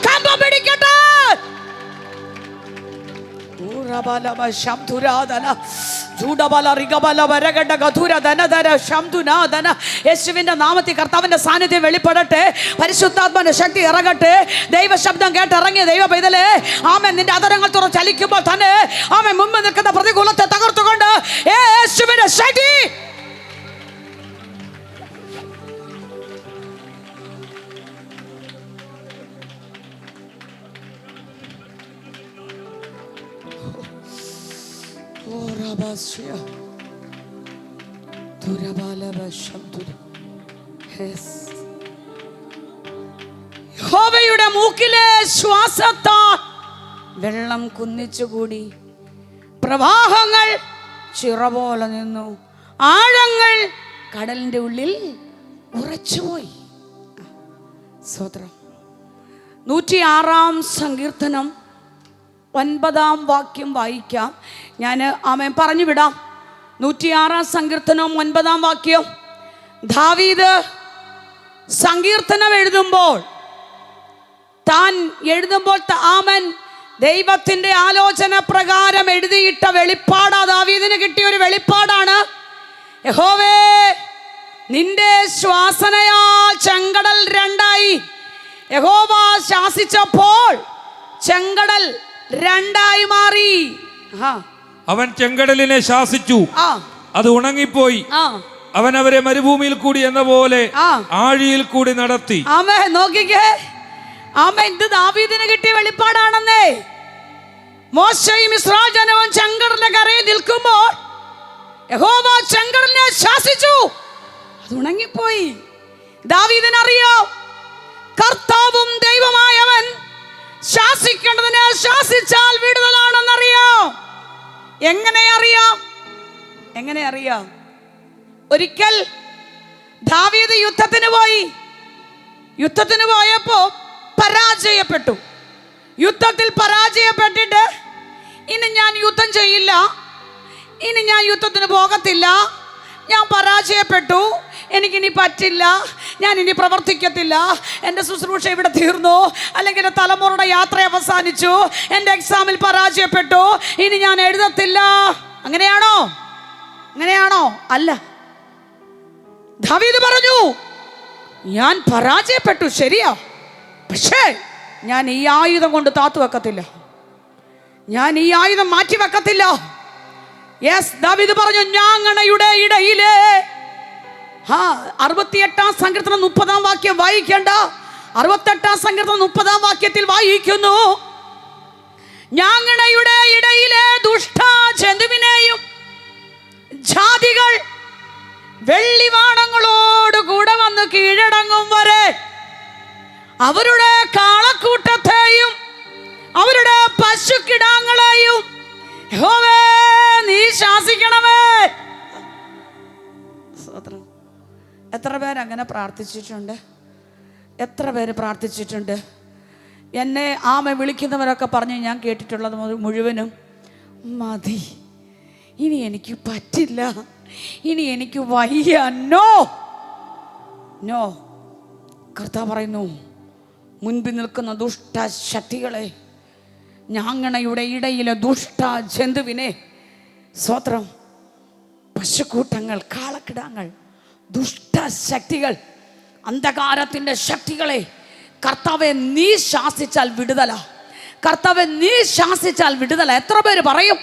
കമ്പം പിടിക്കട്ടെ. യേശുവിന്റെ നാമത്തിൽ കർത്താവിന്റെ സാന്നിധ്യം വെളിപ്പെടട്ടെ. പരിശുദ്ധാത്മാവിന്റെ ശക്തി ഇറങ്ങട്ടെ. ദൈവശബ്ദം കേട്ട് ഇറങ്ങിയ ദൈവ പൈതലേ, നിന്റെ അതരങ്ങൾ തുറന്ന് ചലിക്കുമ്പോൾ തന്നെ മുമ്പ് നിൽക്കുന്ന പ്രതികൂലത്തെ തകർത്തുകൊണ്ട് യേശുവിന്റെ ശക്തി യഹോവയുടെ മൂക്കിലെ ശ്വാസത്താൽ വെള്ളം കുന്നിച്ചുകൂടി, പ്രവാഹങ്ങൾ ചിറ പോലെ നിന്നു, ആഴങ്ങൾ കടലിന്റെ ഉള്ളിൽ ഉറച്ചുപോയി. സ്തോത്രം. 106-ാം സങ്കീർത്തനം 9-ാം വാക്യം വായിക്കാം. ഞാൻ പറഞ്ഞു വിടാം. 106-ാം സങ്കീർത്തനം 9-ാം വാക്യം. ദാവീദ് സങ്കീർത്തനം എഴുതുമ്പോൾ ആമൻ ദൈവത്തിന്റെ ആലോചന പ്രകാരം എഴുതിയിട്ട വെളിപ്പാടാ. ദാവീദിന് കിട്ടിയ ഒരു വെളിപ്പാടാണ്. യഹോവേ, നിന്റെ ശ്വാസനയാൽ ചെങ്കടൽ രണ്ടായി. യഹോവ ശാസിച്ചപ്പോൾ ചെങ്കടൽ രണ്ടായി മാറി. അവൻ ചെങ്കടലിനെ ശാസിച്ചു, അത് ഉണങ്ങിപ്പോയി. അവൻ അവരെ മരുഭൂമിയിൽ കൂടി എന്ന പോലെ ആഴിയിൽ കൂടി നടത്തി. ആമേൻ. നോക്കിക്കേ, ആമേൻ. ഇത് ദാവീദിന് കിട്ടിയ വെളിപ്പാടാണെന്നേ. മോശയും ഇസ്രായേൽ ജനവും ചെങ്കടലിന്റെ കരയിൽ നിൽക്കുമ്പോൾ യഹോവ ചെങ്കടലിനെ ശാസിച്ചു, അത് ഉണങ്ങിപ്പോയി. ദാവീദിനറിയാം, കർത്താവും ദൈവമായവൻ ശാസിക്കേണ്ടതിനെ ശാസിച്ചാൽ വിടുതലാണെന്നറിയാം. എങ്ങനെ അറിയാം? ഒരിക്കൽ ദാവീദ് യുദ്ധത്തിന് പോയപ്പോ പരാജയപ്പെട്ടു. യുദ്ധത്തിൽ പരാജയപ്പെട്ടിട്ട് ഇനി ഞാൻ യുദ്ധം ചെയ്യില്ല, ഇനി ഞാൻ യുദ്ധത്തിന് പോകത്തില്ല, ഞാൻ പരാജയപ്പെട്ടു, എനിക്കിനി പറ്റില്ല, ഞാൻ ഇനി പ്രവർത്തിക്കത്തില്ല, എൻ്റെ ശുശ്രൂഷ ഇവിടെ തീർന്നു, അല്ലെങ്കിൽ തലമുറയുടെ യാത്ര അവസാനിച്ചു, എൻ്റെ എക്സാമിൽ പരാജയപ്പെട്ടു, ഇനി ഞാൻ എഴുതത്തില്ല. അങ്ങനെയാണോ? അല്ല. ദാവീദ് പറഞ്ഞു, ഞാൻ പരാജയപ്പെട്ടു, ശരിയാ, പക്ഷേ ഞാൻ ഈ ആയുധം കൊണ്ട് താത്തു വെക്കത്തില്ല, ഞാൻ ഈ ആയുധം മാറ്റി വെക്കത്തില്ല. യെസ്, ദാവീദ് പറഞ്ഞു, ഞാങ്ങണയുടെ ഇടയിലെ 68 സങ്കീർത്തനം 30 വാക്യം വായിക്കേണ്ട. 68 സങ്കീർത്തനം 30 വാക്യത്തിൽ വായിക്കുന്നു, ഞാങ്ങണയുടെ ഇടയിലെ ദുഷ്ട ജന്തുവിനെയും ജാതികൾ വെള്ളിവാണങ്ങളോട് കൂടെ വന്ന് കീഴടങ്ങും വരെ അവരുടെ കാളക്കൂട്ടത്തെയും അവരുടെ പശുക്കിടാങ്ങളെയും യഹോവേ നീ ശാസിക്കണമേ. എത്ര പേര് അങ്ങനെ പ്രാർത്ഥിച്ചിട്ടുണ്ട്? എത്ര പേര് പ്രാർത്ഥിച്ചിട്ടുണ്ട്? എന്നെ വിളിക്കുന്നവരൊക്കെ പറഞ്ഞ് ഞാൻ കേട്ടിട്ടുള്ളത് മുഴുവനും, മതി, ഇനി എനിക്ക് പറ്റില്ല, ഇനി എനിക്ക് വയ്യ, നോ. കർത്താവ് പറയുന്നു, മുൻപിൽ നിൽക്കുന്ന ദുഷ്ട ശക്തികളെ, ഞാങ്ങണയുടെ ഇടയിലെ ദുഷ്ട ജന്തുവിനെ, സ്വത്രം, പശുക്കൂട്ടങ്ങൾ, കാളക്കിടാങ്ങൾ, ദുഷ്ട ശക്തികൾ, അന്ധകാരത്തിൻ്റെ ശക്തികളെ കർത്താവെ നീ ശാസിച്ചാൽ വിടുതല. കർത്താവെ നീ ശാസിച്ചാൽ വിടുതല. എത്ര പേര് പറയും?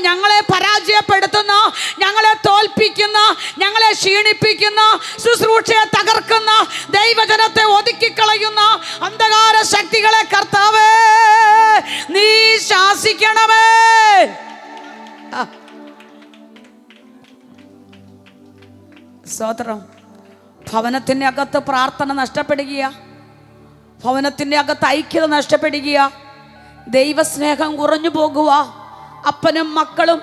ഞങ്ങളെ പരാജയപ്പെടുത്തുന്ന, ഞങ്ങളെ തോൽപ്പിക്കുന്ന, ഞങ്ങളെ ക്ഷീണിപ്പിക്കുന്ന, ശുശ്രൂഷയെ തകർക്കുന്ന, ദൈവജനത്തെ ഒതുക്കിക്കളയുന്ന അന്ധകാര ശക്തികളെ കർത്താവേ നീ ശാസിക്കണമേ. സ്തോത്രം. ഭവനത്തിൻ്റെ അകത്ത് പ്രാർത്ഥന നഷ്ടപ്പെടുക, ഭവനത്തിൻ്റെ അകത്ത് ഐക്യത നഷ്ടപ്പെടുക, ദൈവസ്നേഹം കുറഞ്ഞു പോകുക, അപ്പനും മക്കളും,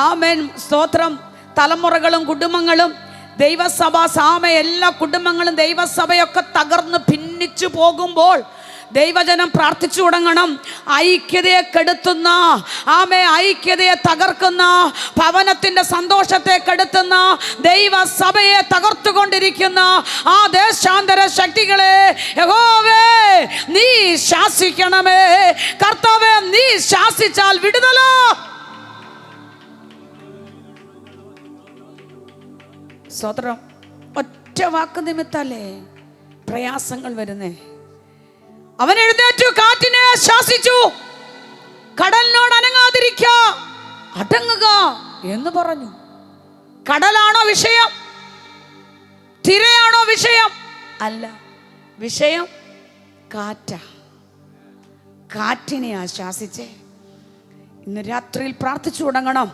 ആമേൻ, സ്തോത്രം, തലമുറകളും കുടുംബങ്ങളും, ദൈവസഭ, എല്ലാ കുടുംബങ്ങളും ദൈവസഭയൊക്കെ തകർന്ന് ഭിന്നിച്ചു പോകുമ്പോൾ ദൈവജനം പ്രാർത്ഥിച്ചു തുടങ്ങണം. ഐക്യതയെ കെടുത്തുന്ന, ഐക്യതയെ തകർക്കുന്ന, ഭവനത്തിൻ്റെ സന്തോഷത്തെ കെടുത്തുന്ന, ദൈവസഭയെ തകർത്തുകൊണ്ടിരിക്കുന്ന ആ ദേശാന്തര ശക്തികളെ യഹോവേ നീ ശാസിക്കണമേ. കർത്താവേ നീ ശാസിച്ചാൽ വിടുതല. സ്തോത്രം. ഒറ്റ വാക്ക് നിമിത്തല്ലേ പ്രയാസങ്ങൾ വരുന്നേ. അവൻ എഴുന്നേറ്റു, കാറ്റിനെ ശാസിച്ചു, കടലിനോട് അടങ്ങുക എന്ന് പറഞ്ഞു. കടലാണോ വിഷയം? തിരയാണോ വിഷയം? അല്ല, വിഷയം കാറ്റിനെയാ ശാസിച്ചേ. ഇന്ന് രാത്രിയിൽ പ്രാർത്ഥിച്ചു തുടങ്ങണം.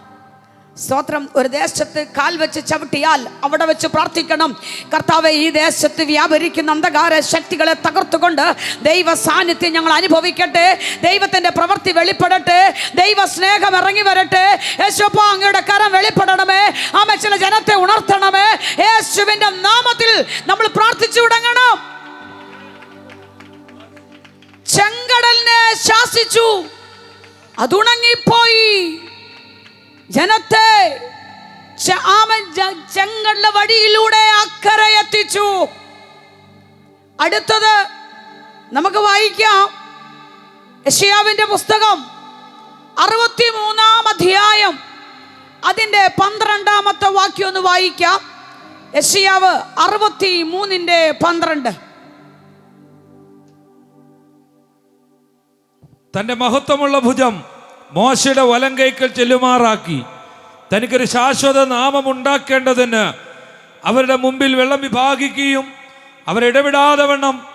സ്തോത്രം. ഒരു ദേശത്ത് കാൽ വെച്ച് ചവിട്ടിയാൽ അവിടെ വെച്ച് പ്രാർത്ഥിക്കണം. കർത്താവേ ഈ ദേശത്ത് വ്യാപരിക്കുന്ന അന്ധകാര ശക്തികളെ തകർത്തുകൊണ്ട് ദൈവ സാന്നിധ്യം ഞങ്ങൾ അനുഭവിക്കട്ടെ. ദൈവത്തിൻ്റെ പ്രവൃത്തി വെളിപ്പെടട്ടെ. ദൈവ സ്നേഹം ഇറങ്ങി വരട്ടെ. യേശുപ്പ അങ്ങയുടെ കരം വെളിപ്പെടണമേ. ചില ജനത്തെ ഉണർത്തണമേ. യേശുവിൻ്റെ നാമത്തിൽ നമ്മൾ പ്രാർത്ഥിച്ചു തുടങ്ങണം. ചെങ്കടലിനെ ശാസിച്ചു, അതുണങ്ങിപ്പോയി. ജനത്തെ ചെങ്കടല വഴിയിലൂടെ അക്കരെ എത്തിച്ചു. അടുത്തത് നമുക്ക് വായിക്കാം. യെശയ്യാവിന്റെ പുസ്തകം 63-ാം അധ്യായം അതിൻ്റെ 12-ാമത്തെ വാക്യം ഒന്ന് വായിക്കാം. യെശയ്യാവ് 63:12. തന്റെ മഹത്വമുള്ള ഭുജം മോശയുടെ വലങ്കൈക്കൽ ചെല്ലുമാറാക്കി തനിക്കൊരു ശാശ്വത നാമം ഉണ്ടാക്കേണ്ടതിന് അവരുടെ മുമ്പിൽ വെള്ളം വിഭാഗിക്കുകയും അവരിടപെടാതെ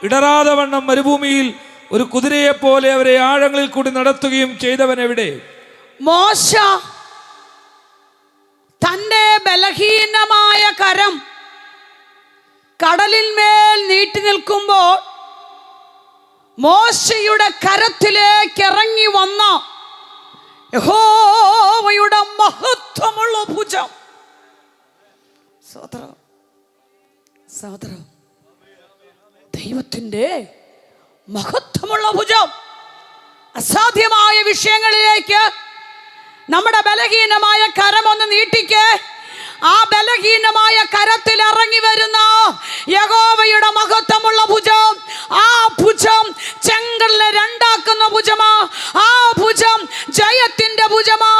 ഇടറാതെ മരുഭൂമിയിൽ ഒരു കുതിരയെപ്പോലെ അവരെ ആഴങ്ങളിൽ കൂടി നടത്തുകയും ചെയ്തവൻ എവിടെ? മോശ തന്റെ ബലഹീനമായ കരം കടലിന്മേൽ നീട്ടി നിൽക്കുമ്പോൾ മോശയുടെ കരത്തിലേക്ക് ഇറങ്ങി വന്ന യഹോവയുടെ മഹത്വമുള്ള ഭുജം. സഹോദരം, ദൈവത്തിന്റെ മഹത്വമുള്ള ഭുജം അസാധ്യമായ വിഷയങ്ങളിലേക്ക് നമ്മുടെ ബലഹീനമായ കരമൊന്ന് നീട്ടിക്ക്. ആ ബലഹീനമായ കരത്തിൽ ഇറങ്ങി വരുന്ന യഹോവയുടെ മഹത്വമുള്ള ഭുജം, ആ ഭുജം ചെങ്കടലിനെ രണ്ടാക്കുന്ന ഭുജമാ. ആ ഭുജം ജയത്തിന്റെ ഭുജമാ.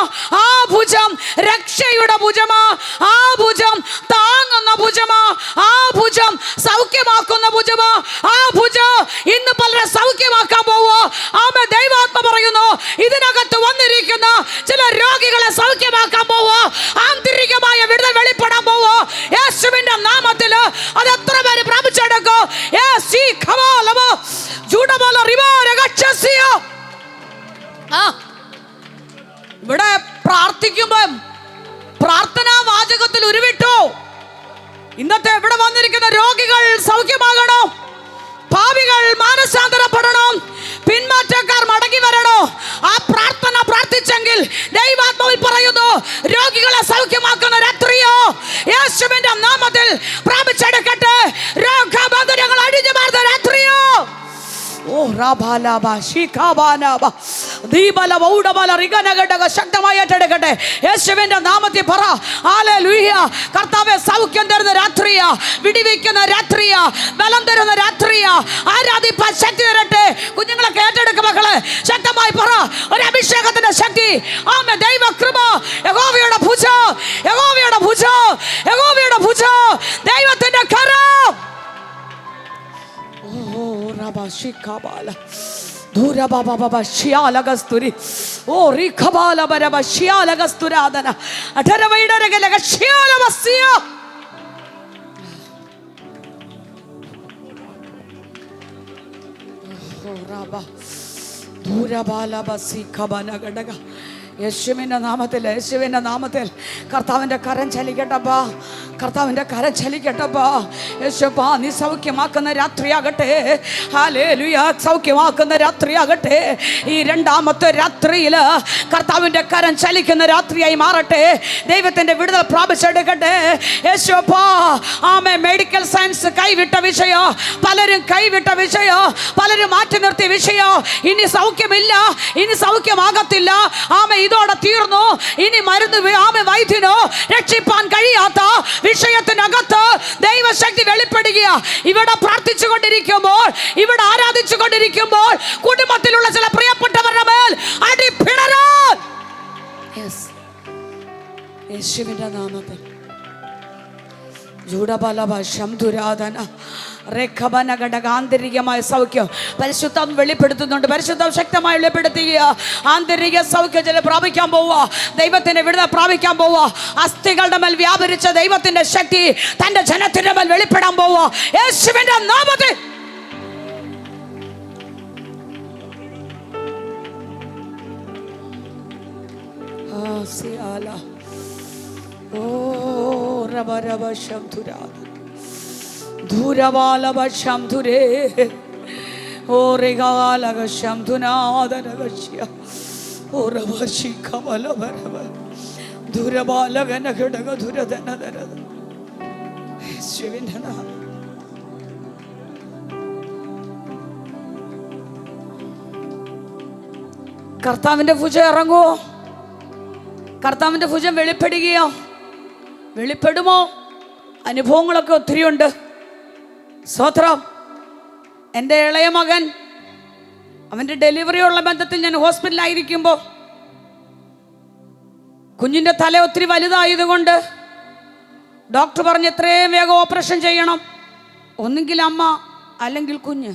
ആ ഭുജം രക്ഷയുടെ ഭുജമാ. ആ ഭുജം താങ്ങുന്ന ഭുജമാ. ആ ഭുജം സൗഖ്യമാക്കുന്ന ഭുജമാ. ആ ഭുജം ഇന്ന് പലരെ സൗഖ്യമാക്കാൻ പോവോ? ആമേ. ദൈവാത്മ പറയുന്നു, ഇതിനകത്ത് വന്നിരിക്കുന്ന ചില രോഗികളെ സൗഖ്യമാക്കാൻ പോവോ? ആന്തരികമായ വിടുതൽ വെളിപ്പെടാൻ പോവോ? യേശുവിന്റെ നാമത്തിൽ അത് എത്ര പേര് പ്രാപിച്ചെടുക്കും? ഇവിടെ പ്രാർത്ഥിക്കുമ്പം പ്രാർത്ഥനാ വാചകത്തിൽ ഉരുവിട്ടു. ഇന്നത്തെ ഇവിടെ വന്നിരിക്കുന്ന രോഗികൾ സൗഖ്യമാകണം, പാപികൾ മാനസാന്തരപ്പെടണം, പിന്മാറ്റക്കാർ മടങ്ങി വരണോ. ആ പ്രാർത്ഥന പ്രാർത്ഥിച്ചെങ്കിൽ ദൈവാത്മാവിൽ പറയുന്നു, രോഗികളെ സൗഖ്യമാക്കുന്ന രാത്രിയോ യേശുവിന്റെ നാമത്തിൽ പ്രാപിച്ചെടുക്കട്ടെ. രോഗബന്ധനങ്ങൾ അഴിഞ്ഞു മാറുന്ന രാത്രിയോ. ശക്തമായി ഏറ്റെടുക്കട്ടെ യേശുവിന്റെ നാമത്തിൽ പറ. ഹല്ലേലൂയ. കർത്താവേ, സൗഖ്യം തരുന്ന രാത്രിയാ, വിടിവിക്കുന്ന രാത്രിയാ, ബലം തരുന്ന രാത്രിയാ. ആരാധിപ്പാൻ ശക്തി തരട്ടെ. കുഞ്ഞുങ്ങളൊക്കെ ഏറ്റെടുക്ക മക്കളെ, ശക്തമായി പറ. ഒരു അഭിഷേകത്തിന്റെ ശക്തി. ആമേൻ. ദൈവ കൃപ, യഹോവയുടെ ഭുജം, യഹോവയുടെ ഭുജം, യഹോവയുടെ ഭുജം, ദൈവത്തിന്റെ കരം. യേശുവിൻ്റെ നാമത്തിൽ, യേശുവിൻ്റെ നാമത്തിൽ കർത്താവിൻ്റെ കരം ചലിക്കട്ടപ്പാ, കർത്താവിൻ്റെ കരം ചലിക്കട്ടപ്പാ. യേശുപ്പാ, നീ സൗഖ്യമാക്കുന്ന രാത്രിയാകട്ടെ. ഹല്ലേലൂയ. സൗഖ്യമാക്കുന്ന രാത്രിയാകട്ടെ. ഈ രണ്ടാമത്തെ രാത്രിയിൽ കർത്താവിൻ്റെ കരം ചലിക്കുന്ന രാത്രിയായി മാറട്ടെ. ദൈവത്തിൻ്റെ വിടുതൽ പ്രാപിച്ചെടുക്കട്ടെ. യേശുപ്പാ, ആമേ. മെഡിക്കൽ സയൻസ് കൈവിട്ട വിഷയം, പലരും കൈവിട്ട വിഷയം, പലരും മാറ്റി നിർത്തിയ വിഷയം, ഇനി സൗഖ്യമില്ല, ഇനി സൗഖ്യമാകത്തില്ല. ആമേ. ഇതോടെ തീർന്നു. ഇനി മരുന്ന് ആമേ വൈദ്യനോ രക്ഷിപ്പാൻ കഴിയാത്ത വിഷയത്തിനകത്ത് ദൈവശക്തി വെളിപ്പെടുക. ഇവിടെ പ്രാർത്ഥിച്ചു കൊണ്ടിരിക്കുമ്പോൾ, ഇവിടെ ആരാധിച്ചു കൊണ്ടിരിക്കുമ്പോൾ കുടുംബത്തിലുള്ള ചില പ്രിയപ്പെട്ടവരുടെ മേൽ അടിപ്പിണരാൻ യേശുവിന്റെ നാമത്തിൽ ആന്തരികമായ സൗഖ്യം പരിശുദ്ധം വെളിപ്പെടുത്തുന്നുണ്ട്. പരിശുദ്ധം ശക്തമായി വെളിപ്പെടുത്തുക. ആന്തരിക സൗഖ്യം ചില പ്രാപിക്കാൻ പോവുക. ദൈവത്തിന്റെ വിടുതൽ പ്രാപിക്കാൻ പോവുക. അസ്ഥികളുടെ മേൽ വ്യാപരിച്ച ദൈവത്തിന്റെ ശക്തി തന്റെ ജനത്തിന്റെ മേൽ വെളിപ്പെടാൻ പോവുക. യേശുവിന്റെ നാമത്തിൽ. ധൂരവാലവശംധുരേ ഓറികാലകശംധുനാദനകശ്യ ഓരവശിഖമലവരവ ധുരബാലകനഘടകധുരധനധരധ. യേശുവിന്റെ നാമം. കർത്താവിന്റെ ഭുജം ഇറങ്ങുമോ? കർത്താവിന്റെ ഭുജം വെളിപ്പെടുകയോ? വെളിപ്പെടുമോ? അനുഭവങ്ങളൊക്കെ ഒത്തിരിയുണ്ട്. സ്തോത്രം. എൻ്റെ ഇളയ മകൻ അവൻ്റെ ഡെലിവറിയുള്ള ബന്ധത്തിൽ ഞാൻ ഹോസ്പിറ്റലായിരിക്കുമ്പോൾ കുഞ്ഞിൻ്റെ തല ഒത്തിരി വലുതായതുകൊണ്ട് ഡോക്ടർ പറഞ്ഞ് എത്രയും വേഗം ഓപ്പറേഷൻ ചെയ്യണം, ഒന്നുകിൽ അമ്മ അല്ലെങ്കിൽ കുഞ്ഞ്.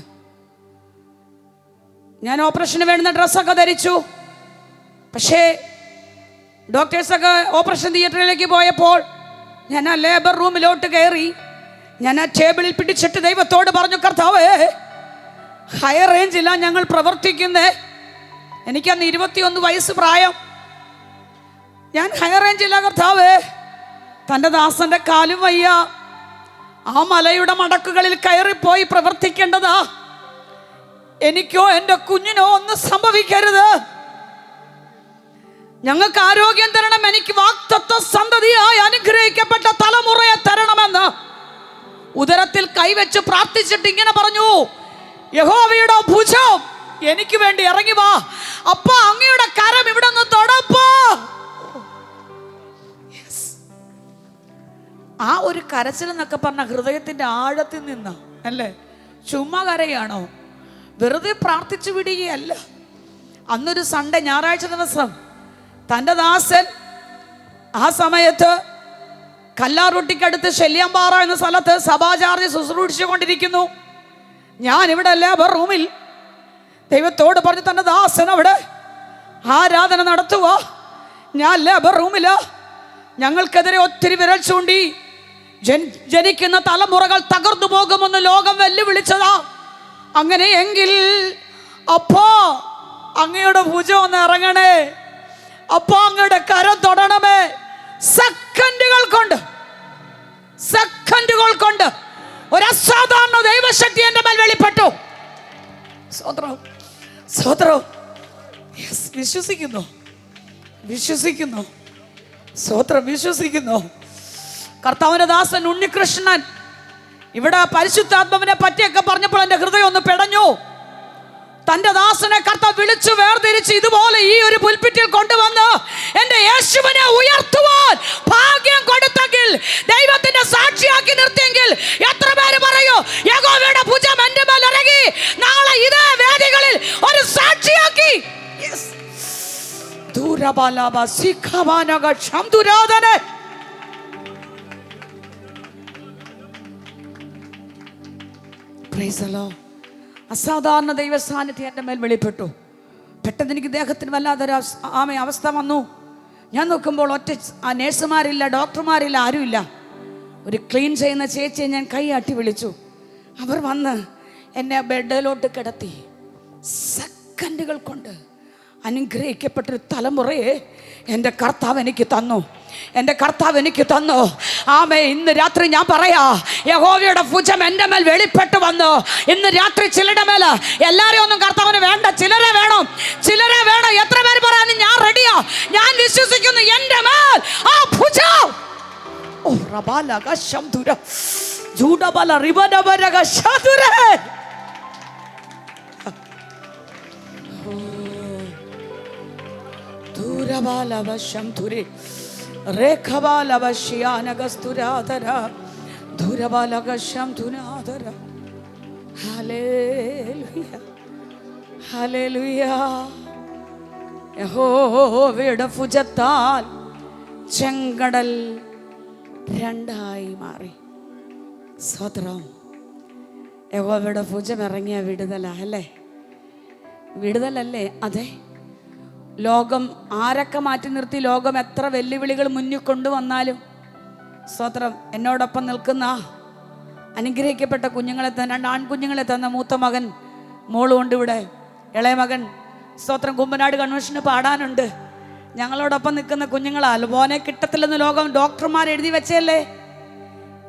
ഞാൻ ഓപ്പറേഷന് വേണ്ടുന്ന ഡ്രസ്സൊക്കെ ധരിച്ചു. പക്ഷേ ഡോക്ടേഴ്സൊക്കെ ഓപ്പറേഷൻ തിയേറ്ററിലേക്ക് പോയപ്പോൾ ഞാൻ ആ ലേബർ റൂമിലോട്ട് കയറി. ഞാൻ ആ ടേബിളിൽ പിടിച്ചിട്ട് ദൈവത്തോട് പറഞ്ഞു, കർത്താവേ, ഹൈ റേഞ്ചിലാണ് ഞങ്ങൾ പ്രവർത്തിക്കുന്നേ. എനിക്കന്ന് 21 വയസ്സ് പ്രായം. ഞാൻ ഹൈ റേഞ്ചില്ല കർത്താവേ, തൻ്റെ ദാസന്റെ കാലും വയ്യ, ആ മലയുടെ മടക്കുകളിൽ കയറിപ്പോയി പ്രവർത്തിക്കേണ്ടതാ. എനിക്കോ എൻ്റെ കുഞ്ഞിനോ ഒന്നും സംഭവിക്കരുത്. ഞങ്ങൾക്ക് ആരോഗ്യം തരണം, എനിക്ക് വാഗ്ദത്ത സന്തതിയായി അനുഗ്രഹിക്കപ്പെട്ട തലമുറയെ തരണമെന്ന് ഉദരത്തിൽ കൈവച്ച് പ്രാർത്ഥിച്ചിട്ട് ഇങ്ങനെ പറഞ്ഞു, യഹോവയുടെ ഭുജം എനിക്ക് വേണ്ടി ഇറങ്ങി വാ, അപ്പ അങ്ങയുടെ കരം ഇവിടെ നിന്ന് തൊടപ്പോ. ആ ഒരു കരച്ചിൽ എന്നൊക്കെ പറഞ്ഞ ഹൃദയത്തിന്റെ ആഴത്തിൽ നിന്ന് അല്ലേ, ചുമ്മാ കരയാണോ, വെറുതെ പ്രാർത്ഥിച്ചു വിടുകയല്ല. അന്നൊരു സൺഡേ, ഞായറാഴ്ച ദിവസം തൻ്റെ ദാസൻ ആ സമയത്ത് കല്ലാറൊട്ടിക്കടുത്ത് ശല്യാമ്പാറ എന്ന സ്ഥലത്ത് സഭാചാർജ് ശുശ്രൂഷിച്ചു കൊണ്ടിരിക്കുന്നു. ഞാൻ ഇവിടെ ലേബർ റൂമിൽ ദൈവത്തോട് പറഞ്ഞു, തൻ്റെ ദാസൻ അവിടെ ആരാധന നടത്തുക, ഞാൻ ലേബർ റൂമില്. ഞങ്ങൾക്കെതിരെ ഒത്തിരി വിരൽ ചൂണ്ടി ജനിക്കുന്ന തലമുറകൾ തകർന്നു പോകുമെന്ന് ലോകം വെല്ലുവിളിച്ചതാ. അങ്ങനെയെങ്കിൽ അപ്പോ അങ്ങയുടെ ഭുജം ഒന്ന് ഇറങ്ങണേ, അപ്പോ അങ്ങയുടെ കരം തൊടണമേ. സെക്കൻഡുകൾ കൊണ്ട് ഒരു അസാധാരണ ദൈവശക്തി എന്റെ മേൽ വെളിപ്പെട്ടു. സ്തോത്രം. വിശ്വസിക്കുന്നു. സ്തോത്രം, വിശ്വസിക്കുന്നു. കർത്താവിന്റെ ദാസൻ ഉണ്ണികൃഷ്ണൻ ഇവിടെ പരിശുദ്ധാത്മാവിനെ പറ്റിയൊക്കെ പറഞ്ഞപ്പോൾ എൻ്റെ ഹൃദയം ഒന്ന് പെടഞ്ഞു. തന്റെ ദാസനെ കർത്താവ് വിളിച്ചു വേർതിരിച്ച് ഇതുപോലെ ഈ ഒരു പുൽപ്പിറ്റിൽ കൊണ്ടുവന്ന് എൻ്റെ യേശുവിനെ ഉയർത്തുവാൻ ഭാഗ്യം കൊടുത്തെങ്കിൽ, ദൈവത്തിന്റെ സാക്ഷിയാക്കി നിർത്തിയെങ്കിൽ, എത്ര പേര് പറയൂ, യഹോവയുടെ ഭുജം എൻ്റെ മേൽ ഇറങ്ങി, നാളെ ഇതേ വേദികളിൽ ഒരു സാക്ഷിയാക്കി. അസാധാരണ ദൈവ സാന്നിധ്യം എൻ്റെ മേൽ വെളിപ്പെട്ടു. പെട്ടെന്ന് എനിക്ക് ദേഹത്തിന് വല്ലാതൊരു അവസ്ഥ വന്നു. ഞാൻ നോക്കുമ്പോൾ ഒറ്റ നേഴ്സുമാരില്ല, ഡോക്ടർമാരില്ല, ആരുമില്ല. ഒരു ക്ലീൻ ചെയ്യുന്ന ചേച്ചിയെ ഞാൻ കൈയാട്ടി വിളിച്ചു. അവർ വന്ന് എന്നെ ബെഡിലോട്ട് കിടത്തി. സെക്കൻഡുകൾ കൊണ്ട് അനുഗ്രഹിക്കപ്പെട്ടൊരു തലമുറയെ എൻ്റെ കർത്താവ് എനിക്ക് തന്നു. ആമേ. ഇന്ന് രാത്രി ഞാൻ പറയാ, യഹോവയുടെ ഭുജം എൻ്റെ മേൽ വെളിപ്പെട്ടു വന്നു. ഇന്ന് രാത്രി ചിലരുടെ മേൽ, എല്ലാരെയും ഒന്നും കർത്താവിന് വേണ്ട, ചിലരെ വേണം. എത്ര പേര് പറയാനും ഞാൻ റെഡിയാ. ഞാൻ വിശ്വസിക്കുന്നു എൻ്റെ മേൽ ആ ഭുജം. ഓ റബാലക ശംദുര ജൂഡബല റിബനബരക ശതുര. യഹോവയുടെ ഭുജത്താൽ ചെങ്കടൽ രണ്ടായി മാറി. സ്തോത്രം. യഹോവയുടെ ഭുജം ഇറങ്ങിയ വിടുതലല്ലേ? അതെ. ലോകം ആരൊക്കെ മാറ്റി നിർത്തി, ലോകം എത്ര വെല്ലുവിളികൾ മുന്നിൽ കൊണ്ടുവന്നാലും, സ്തോത്രം, എന്നോടൊപ്പം നിൽക്കുന്ന അനുഗ്രഹിക്കപ്പെട്ട കുഞ്ഞുങ്ങളെ തന്നെ, 2 ആൺകുഞ്ഞുങ്ങളെ തന്ന മൂത്ത മകൻ, മോളുകൊണ്ട് ഇവിടെ, ഇളയ മകൻ, സ്തോത്രം, കുമ്പനാട് കൺവെൻഷന് പാടാനുണ്ട്. ഞങ്ങളോടൊപ്പം നിൽക്കുന്ന കുഞ്ഞുങ്ങളാൽ മോനെ കിട്ടത്തില്ലെന്ന് ലോകം ഡോക്ടർമാർ എഴുതി വെച്ചല്ലേ.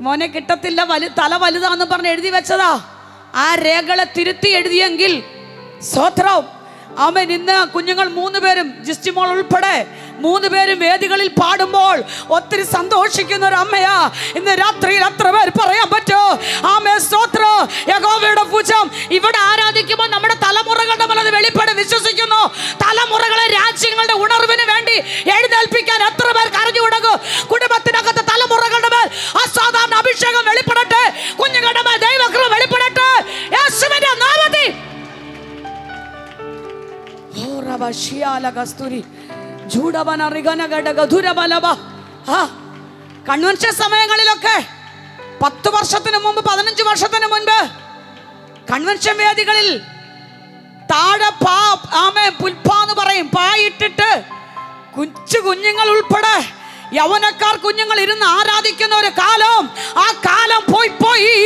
മോനെ കിട്ടത്തില്ല, തല വലുതാന്ന് പറഞ്ഞ് എഴുതി വെച്ചതാ. ആ രേഖകളെ തിരുത്തി എഴുതിയെങ്കിൽ, സ്തോത്രം, ആമേൻ. ഇന്ന് കുഞ്ഞുങ്ങൾ 3 പേരും, ജിസ്റ്റിമോൾ ഉൾപ്പെടെ 3 പേരും വേദികളിൽ പാടുമ്പോൾ ഒത്തിരി സന്തോഷിക്കുന്ന ഒരു അമ്മയാ. ഇന്ന് രാത്രിയിൽ എത്ര പേർ പറയാൻ പറ്റുമോ? ആമേൻ, സ്തോത്രം. യഹോവയുടെ ഭുജം ഇവിടെ ആരാധിക്കുമ്പോൾ നമ്മുടെ തലമുറകളുടെ മേൽ അത് വെളിപ്പെടെ വിശ്വസിക്കുന്നു. തലമുറകളെ രാജ്യങ്ങളുടെ ഉണർവിന് വേണ്ടി എഴുന്നേൽപ്പിക്കാൻ എത്ര പേർ കരഞ്ഞു തുടങ്ങും? കുടുംബത്തിനകത്ത് തലമുറകളുടെ മേൽ അസാധാരണ അഭിഷേകം വെളിപ്പെടട്ടെ, കുഞ്ഞുങ്ങളുടെ മേൽ ദൈവകൃപ വെളിപ്പെടട്ടെ. യേശുവിന്റെ കൺവെൻഷൻ സമയങ്ങളിലൊക്കെ 10 വർഷത്തിന് മുമ്പ് 15 വർഷത്തിന് മുൻപ് കൺവെൻഷൻ വേദികളിൽ താഴെ പുൽപ്പാന്ന് പറയും, പായിട്ടിട്ട് കുഞ്ഞുങ്ങൾ ഉൾപ്പെടെ യൗവനക്കാർ കുഞ്ഞുങ്ങൾ ഇരുന്ന് ആരാധിക്കുന്ന ഒരു കാലം. ആ കാലം പോയി,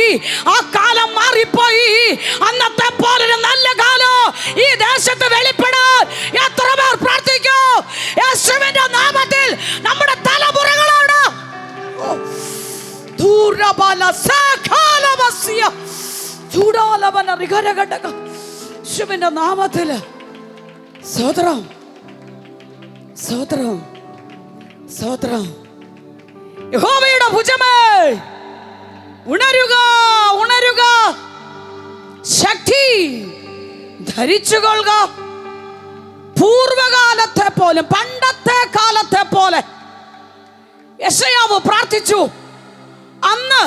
ആ കാലം മാറിപ്പോയി. അന്നത്തെ പോലൊരു നല്ല കാലം ഈ ദേശത്ത് വെളിപ്പെടാൻ എത്ര പേർ പ്രാർത്ഥിക്കും? യേശുവിന്റെ നാമത്തിൽ നമ്മുടെ തലമുറകളാണ് യേശുവിന്റെ നാമത്തില് സ്തോത്രം, സ്തോത്രം, സ്തോത്രം. യഹോവയുടെ ഭുജമേ ഉണരുക, ഉണരുക, ശക്തി ധരിച്ചുകൊള്ളുക. പൂർവകാലത്തെ പോലെ, പണ്ടത്തെ കാലത്തെ പോലെ യെശയ്യാവ് പ്രാർത്ഥിച്ചു. അന്ന്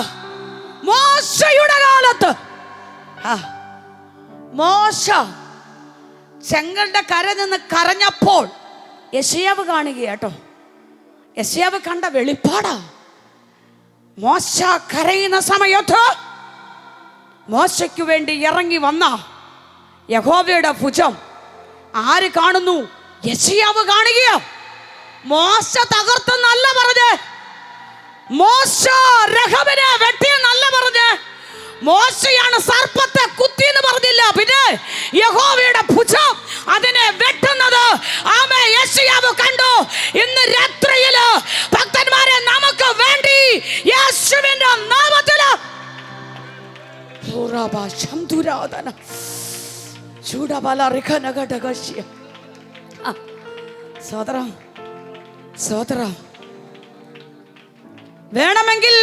മോശയുടെ കാലത്ത് മോശ ചെങ്കലിന്റെ കര നിന്ന് കരഞ്ഞപ്പോൾ യെശയ്യാവ് കാണുകയാട്ടോ. യെശയ്യാവ് കണ്ട വെളിപ്പാടാ. മോശ കരയുന്ന സമയത്ത് മോശയ്ക്ക് വേണ്ടി ഇറങ്ങി വന്ന യഹോവയുടെ ഭുജം ആര് കാണുന്നു? യെശയ്യാവ് കാണുകയോ? മോശ തകർത്തെന്നല്ല പറഞ്ഞേ, മോശ രഹബിനെ വെട്ടിയെന്നല്ല പറഞ്ഞേ, മോശയാണ് സർപ്പത്തെ കുത്തി എന്ന് പറഞ്ഞില്ല. പിന്നെ യഹോവയുടെ ഭുജം അതിനെ വെട്ടുന്നത് യെശയ്യാവ് കണ്ടു. ഇന്ന് രാത്രിയില് ഭക്തന്മാരെ നമുക്ക് വേണ്ടി യേശുവിന്റെ നാമത്തില് സോദരം, സോദരം, വേണമെങ്കിൽ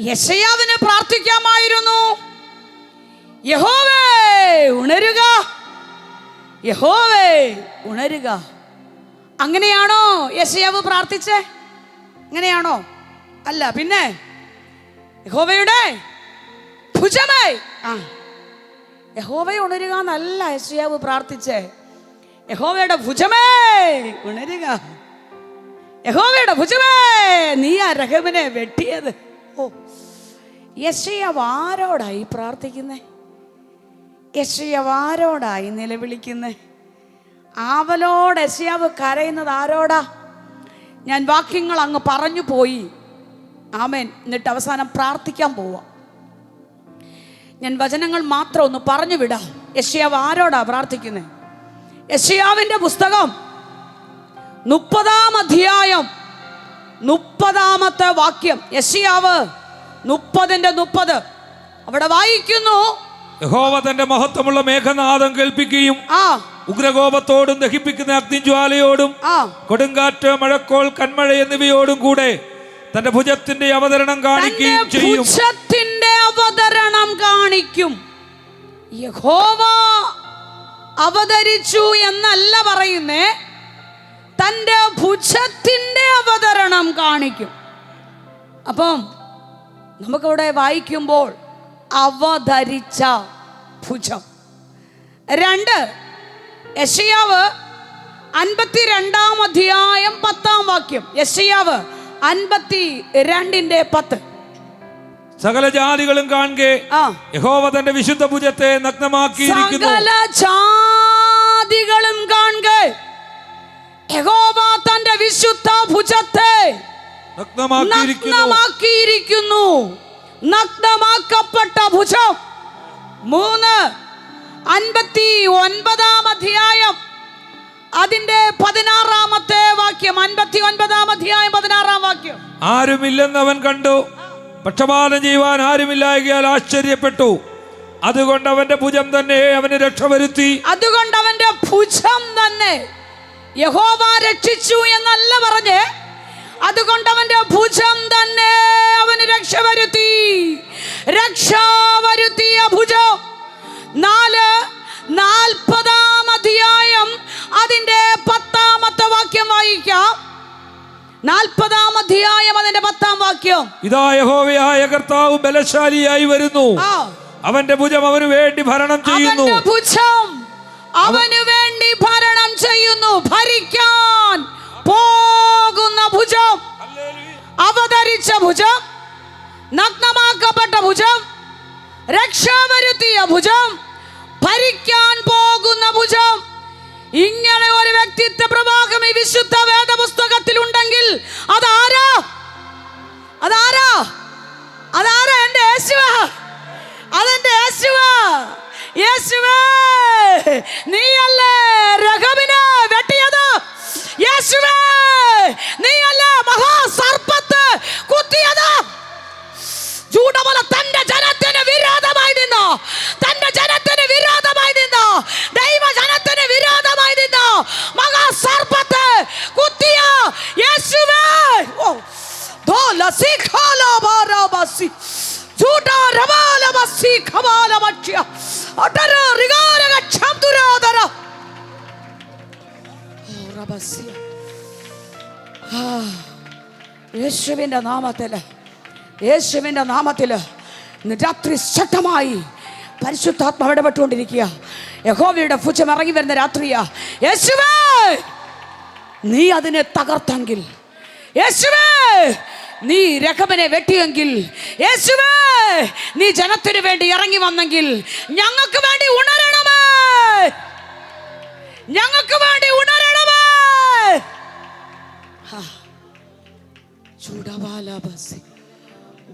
യെശയ്യാവിനെ പ്രാർത്ഥിക്കാമായിരുന്നു. യഹോവേ ഉണരുക, യഹോവേ ഉണരുക. അങ്ങനെയാണോ യെശയ്യാവ് പ്രാർത്ഥിച്ചേ? അങ്ങനെയാണോ? അല്ല. പിന്നെ യഹോവയുടെ ഭുജമേ, യഹോവയെ ഉണരുക എന്നല്ല യെശയ്യാവ് പ്രാർത്ഥിച്ചേ. യഹോവയുടെ ഭുജമേ ഉണരുക, യഹോവയുടെ ഭുജമേ നീ ആ രഹബിനെ വെട്ടിയത്. യെശയ്യാവ് ആരോടായി പ്രാർത്ഥിക്കുന്നേ? യെശയ്യാവ് ആരോടായി നിലവിളിക്കുന്നേ? ആവലോട് യെശയ്യാവ് കരയുന്നത് ആരോടാ? ഞാൻ വാക്യങ്ങൾ അങ്ങ് പറഞ്ഞു പോയി, ആമേൻ. എന്നിട്ട് അവസാനം പ്രാർത്ഥിക്കാൻ പോവാം. ഞാൻ വചനങ്ങൾ മാത്രം ഒന്ന് പറഞ്ഞു വിടാം. യെശയ്യാവ് ആരോടാ പ്രാർത്ഥിക്കുന്നേ? യെശയ്യാവിന്റെ പുസ്തകം 30-ാം അധ്യായം 30-ാമത്തെ വാക്യം. യെശയ്യാവ് 30:30 അവിടെ വായിക്കുന്നു, യഹോവ തന്റെ മഹത്വമുള്ള മേഘനാദം കേൾപ്പിക്കുകയും ഉഗ്രകോപത്തോടും ദഹിപ്പിക്കുന്ന അഗ്നിജ്വാലയോടും കൊടുങ്കാറ്റ്, മഴക്കോൾ, കന്മഴ എന്നിവയോടും കൂടെ തന്റെ ഭുജത്തിന്റെ അവതരണം കാണിക്കുകയും ചെയ്യും. ഭുജത്തിന്റെ അവതരണം കാണിക്കും. യഹോവ അവതരിച്ചു എന്നല്ല പറയുന്നേ, തന്റെ ഭുജത്തിന്റെ അവതരണം കാണിക്കും. അപ്പം നമുക്കിവിടെ വായിക്കുമ്പോൾ അവതരിച്ച ഭുജം. 2 യെശയ്യാവ് 52-ാം അധ്യായം 10-ാം വാക്യം. യെശയ്യാവ് 52:10. സകല ജാതികളും കാണുകെ യഹോവ തന്റെ വിശുദ്ധ ഭുജത്തെ നഗ്നമാക്കിയിരിക്കുന്നു. സകല ജാതികളും കാണുകെ യഹോവ തന്റെ വിശുദ്ധ ഭുജത്തെ നഗ്നമാക്കിയിരിക്കുന്നു. നഗ്നമാക്കപ്പെട്ട ഭുജം. 3 59-ാം അധ്യായം അതിന്റെ 16-ാമത്തെ വാക്യം. 59-ാം അധ്യായം 16-ാം വാക്യം. ആരുമില്ലെന്ന് അവൻ കണ്ടു, പക്ഷപാതം ചെയ്യുവാൻ ആരുമില്ലായകയാൽ ആശ്ചര്യപ്പെട്ടു. അതുകൊണ്ട് അവന്റെ ഭുജം തന്നെ അവന് രക്ഷ വരുത്തി. അതുകൊണ്ട് അവന്റെ ഭുജം തന്നെ യഹോവ രക്ഷിച്ചു എന്നല്ല പറഞ്ഞേ, അതുകൊണ്ട് അവന്റെ ഭുജം തന്നെ അവന് രക്ഷ വരുത്തി. രക്ഷ വരുത്തിയ ഭുജം. 40-ാം അധ്യായം അതിന്റെ 10-ാമത്തെ വാക്യം വായിക്കാം. 40-ാം അധ്യായം അതിന്റെ 10-ാം വാക്യം. ഇതാ യഹോവയായ കർത്താവ് ബലശാലിയായി വരുന്നു, അവന്റെ ഭുജം അവന് വേണ്ടി ഭരണം ചെയ്യുന്നു. ഭുജം അവന് വേണ്ടി വേണ്ടി ഭരണം ചെയ്യുന്നു. ഭരിക്കാൻ പോകുന്ന ഭുജം, അവതരിച്ച ഭുജം, നഗ്നമാക്കപ്പെട്ട ഭുജം, രക്ഷ വരുത്തിയ ഭുജം, ഭരിക്കാൻ പോകുന്ന ഭുജം. ഇങ്ങനെ ഒരു വ്യക്തിത്വ പ്രവാഹം ഈ വിശുദ്ധ വേദപുസ്തകത്തിൽ ഉണ്ടെങ്കിൽ അതാരാ? അതാരാ? അതാരാ? എന്റെ യേശുവാ. അതെന്റെ യേശുവാ. യേശുവേ, നീയല്ലേ രഹബിനെ വെട്ടിയത്? യേശുവേ, നീയല്ലേ മഹാസർപ്പത്തെ കുത്തിയത്? ജൂഡമല തന്റെ ജനത്തിന് വിരോധമായി നിന്നോ, തന്റെ ജനത്തിന് വിരോധമായി നിന്നോ, ദൈവജനത്തിന് വിരോധമായി നിന്നോ മഹാസർപ്പത്തെ കുത്തിയ യേശുവേ, യേശുവിന്റെ നാമത്തില്, യേശുവിന്റെ നാമത്തില് രാത്രി ശക്തമായി പരിശുദ്ധാത്മാവ് ഇടപെട്ടുകൊണ്ടിരിക്കുക. യഹോവയുടെ ഭുജം ഇറങ്ങി വരുന്ന രാത്രിയാ. യേശുവേ, നീ അതിനെ തകർത്തെങ്കിൽ, യേശുവേ, നീ രഹബിനെ വെട്ടിയെങ്കിൽ, യേശുവേ, നീ ജനത്തിനു വേണ്ടി ഇറങ്ങി വന്നെങ്കിൽ, ഞങ്ങൾക്ക് വേണ്ടി ഉണരണമേ, ഞങ്ങൾക്ക് വേണ്ടി ഉണരണമേ. ചൂടവാലബസി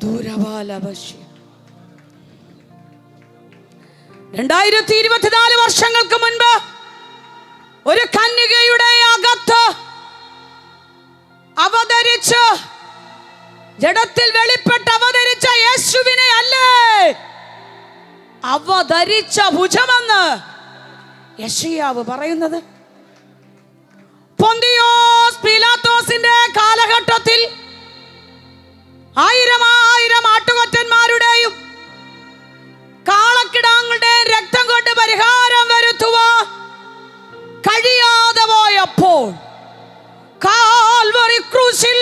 ദൂരവാലബസി 2024 വർഷങ്ങൾക്ക് മുൻപ് ഒരു കന്യകയുടെ അകത്ത് അവതരിച്ച് ജഡത്തിൽ വെളിപ്പെട്ട് അവതരിച്ച യേശുവിനെ അല്ലേ അവതരിച്ച ഭുജമെന്ന് യെശയ്യാവ് പറയുന്നത്? പൊന്തിയോസ് പീലാത്തോസിന്റെ കാലഘട്ടത്തിൽ 1000 ആട്ടുകൊറ്റന്മാരുടെയും കാളക്കിടാങ്ങളുടെയും രക്തം കൊണ്ട് പരിഹാരം വരുത്തുവാൻ കഴിയാതെ പോയപ്പോൾ കാൽവറി ക്രൂശിൽ